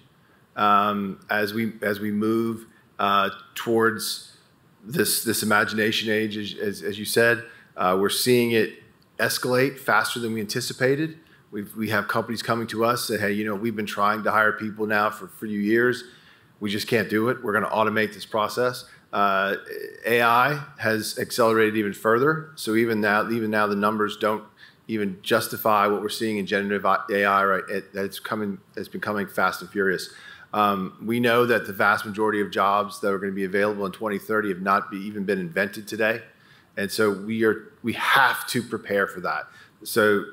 as we move towards this imagination age, as you said. We're seeing it escalate faster than we anticipated. We have companies coming to us that, hey, we've been trying to hire people now for a few years. We just can't do it. We're going to automate this process. AI has accelerated even further. So even now the numbers don't even justify what we're seeing in generative AI, right? It's been coming fast and furious. We know that the vast majority of jobs that are going to be available in 2030 have not even been invented today. And so we have to prepare for that. So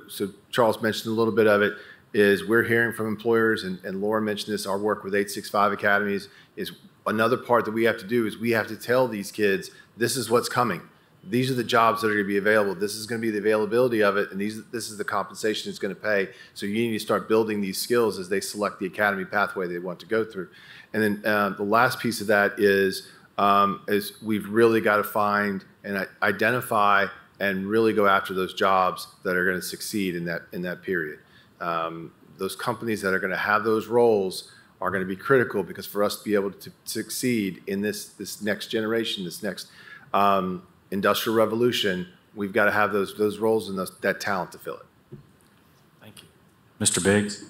Charles mentioned a little bit of it, is we're hearing from employers, and Lauren mentioned this, our work with 865 Academies is another part that we have to do, is we have to tell these kids, this is what's coming. These are the jobs that are going to be available. This is going to be the availability of it, and this is the compensation it's going to pay. So you need to start building these skills as they select the academy pathway they want to go through. And then the last piece of that is we've really got to find and identify and really go after those jobs that are going to succeed in that period. Those companies that are going to have those roles are going to be critical, because for us to be able to succeed in this next generation, this next industrial revolution, we've got to have those roles and that talent to fill it. Thank you. Mr. Biggs?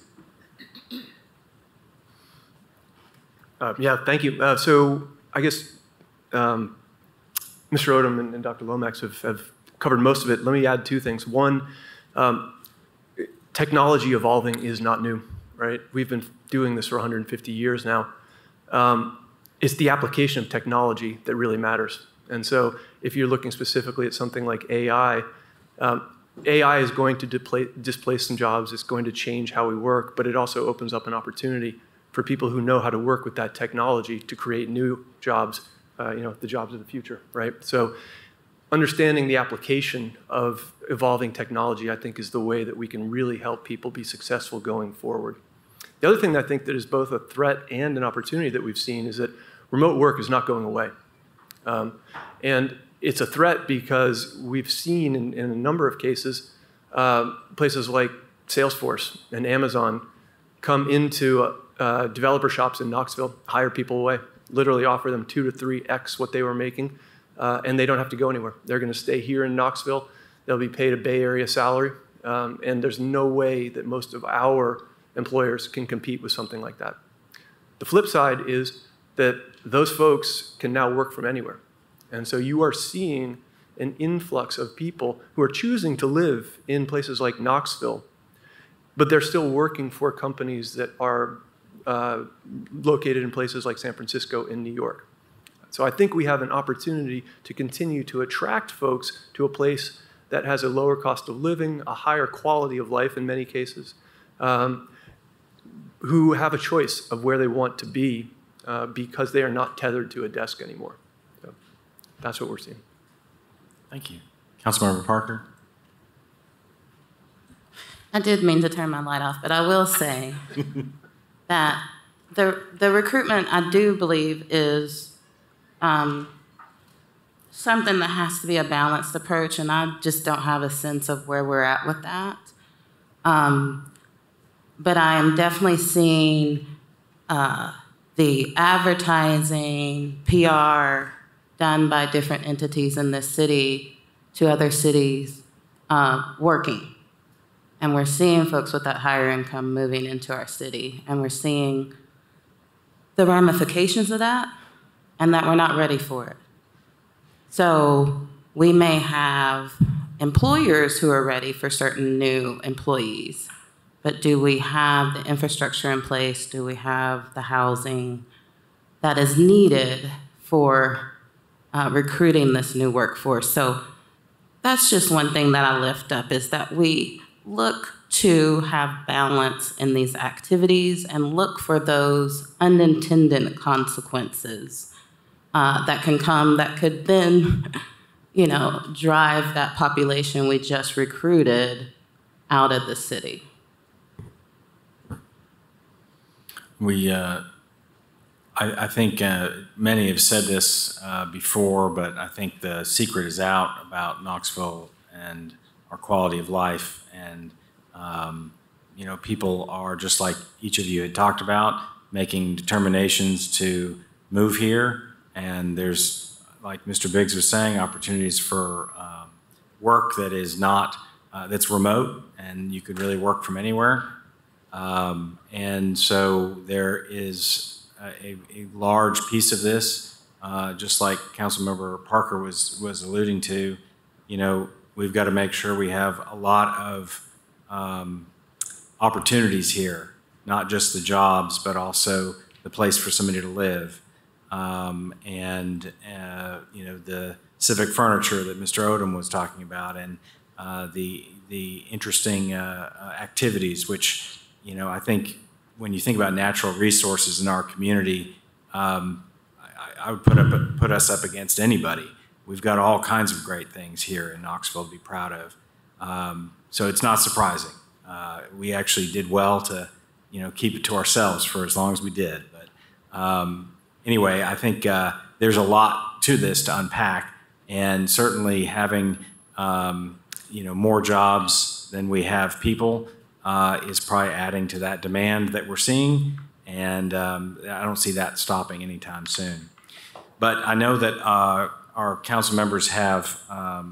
Yeah, thank you. So I guess Mr. Odom and Dr. Lomax have covered most of it. Let me add two things. One, technology evolving is not new, right? We've been doing this for 150 years now. It's the application of technology that really matters. And so if you're looking specifically at something like AI, AI is going to displace some jobs. It's going to change how we work, but it also opens up an opportunity for people who know how to work with that technology to create new jobs, the jobs of the future, right? So understanding the application of evolving technology, I think, is the way that we can really help people be successful going forward. The other thing that I think that is both a threat and an opportunity that we've seen is that remote work is not going away. And it's a threat because we've seen in a number of cases, places like Salesforce and Amazon come into developer shops in Knoxville, hire people away, literally offer them 2 to 3x what they were making, and they don't have to go anywhere. They're going to stay here in Knoxville. They'll be paid a Bay Area salary, and there's no way that most of our employers can compete with something like that. The flip side is that those folks can now work from anywhere. And so you are seeing an influx of people who are choosing to live in places like Knoxville, but they're still working for companies that are located in places like San Francisco and New York. So I think we have an opportunity to continue to attract folks to a place that has a lower cost of living, a higher quality of life in many cases, who have a choice of where they want to be because they are not tethered to a desk anymore. So that's what we're seeing. Thank you. Councilmember Parker? I did mean to turn my light off, but I will say that the recruitment, I do believe, is something that has to be a balanced approach, and I just don't have a sense of where we're at with that. But I am definitely seeing the advertising, PR done by different entities in this city to other cities working. And we're seeing folks with that higher income moving into our city, and we're seeing the ramifications of that, and that we're not ready for it. So we may have employers who are ready for certain new employees, but do we have the infrastructure in place? Do we have the housing that is needed for recruiting this new workforce? So that's just one thing that I lift up, is that we look to have balance in these activities and look for those unintended consequences that can come, that could then, drive that population we just recruited out of the city. I think many have said this before, but I think the secret is out about Knoxville and our quality of life. And, people are, just like each of you had talked about, making determinations to move here. And there's, like Mr. Biggs was saying, opportunities for work that is not, that's remote, and you could really work from anywhere. And so there is a large piece of this, just like Councilmember Parker was alluding to. We've got to make sure we have a lot of opportunities here, not just the jobs, but also the place for somebody to live. The civic furniture that Mr. Odom was talking about, and the interesting activities, which, I think when you think about natural resources in our community, I would put us up against anybody. We've got all kinds of great things here in Knoxville to be proud of. So it's not surprising. We actually did well to, keep it to ourselves for as long as we did. But anyway, I think there's a lot to this to unpack, and certainly having, more jobs than we have people is probably adding to that demand that we're seeing. and I don't see that stopping anytime soon. But I know that our council members have a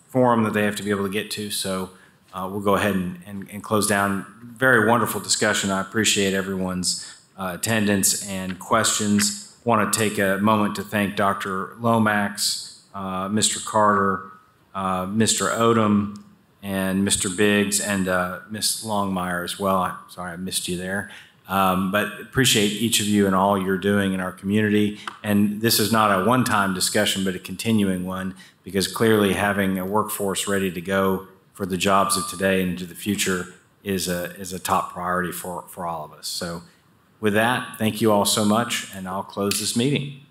forum that they have to be able to get to, so we'll go ahead and close down. Very wonderful discussion. I appreciate everyone's attendance and questions. Want to take a moment to thank Dr. Lomax, Mr. Carter, Mr. Odom, and Mr. Biggs, and Ms. Longmire as well. I'm sorry I missed you there. But appreciate each of you and all you're doing in our community. And this is not a one-time discussion, but a continuing one, because clearly having a workforce ready to go for the jobs of today and into the future is a top priority for all of us. So with that, thank you all so much, and I'll close this meeting.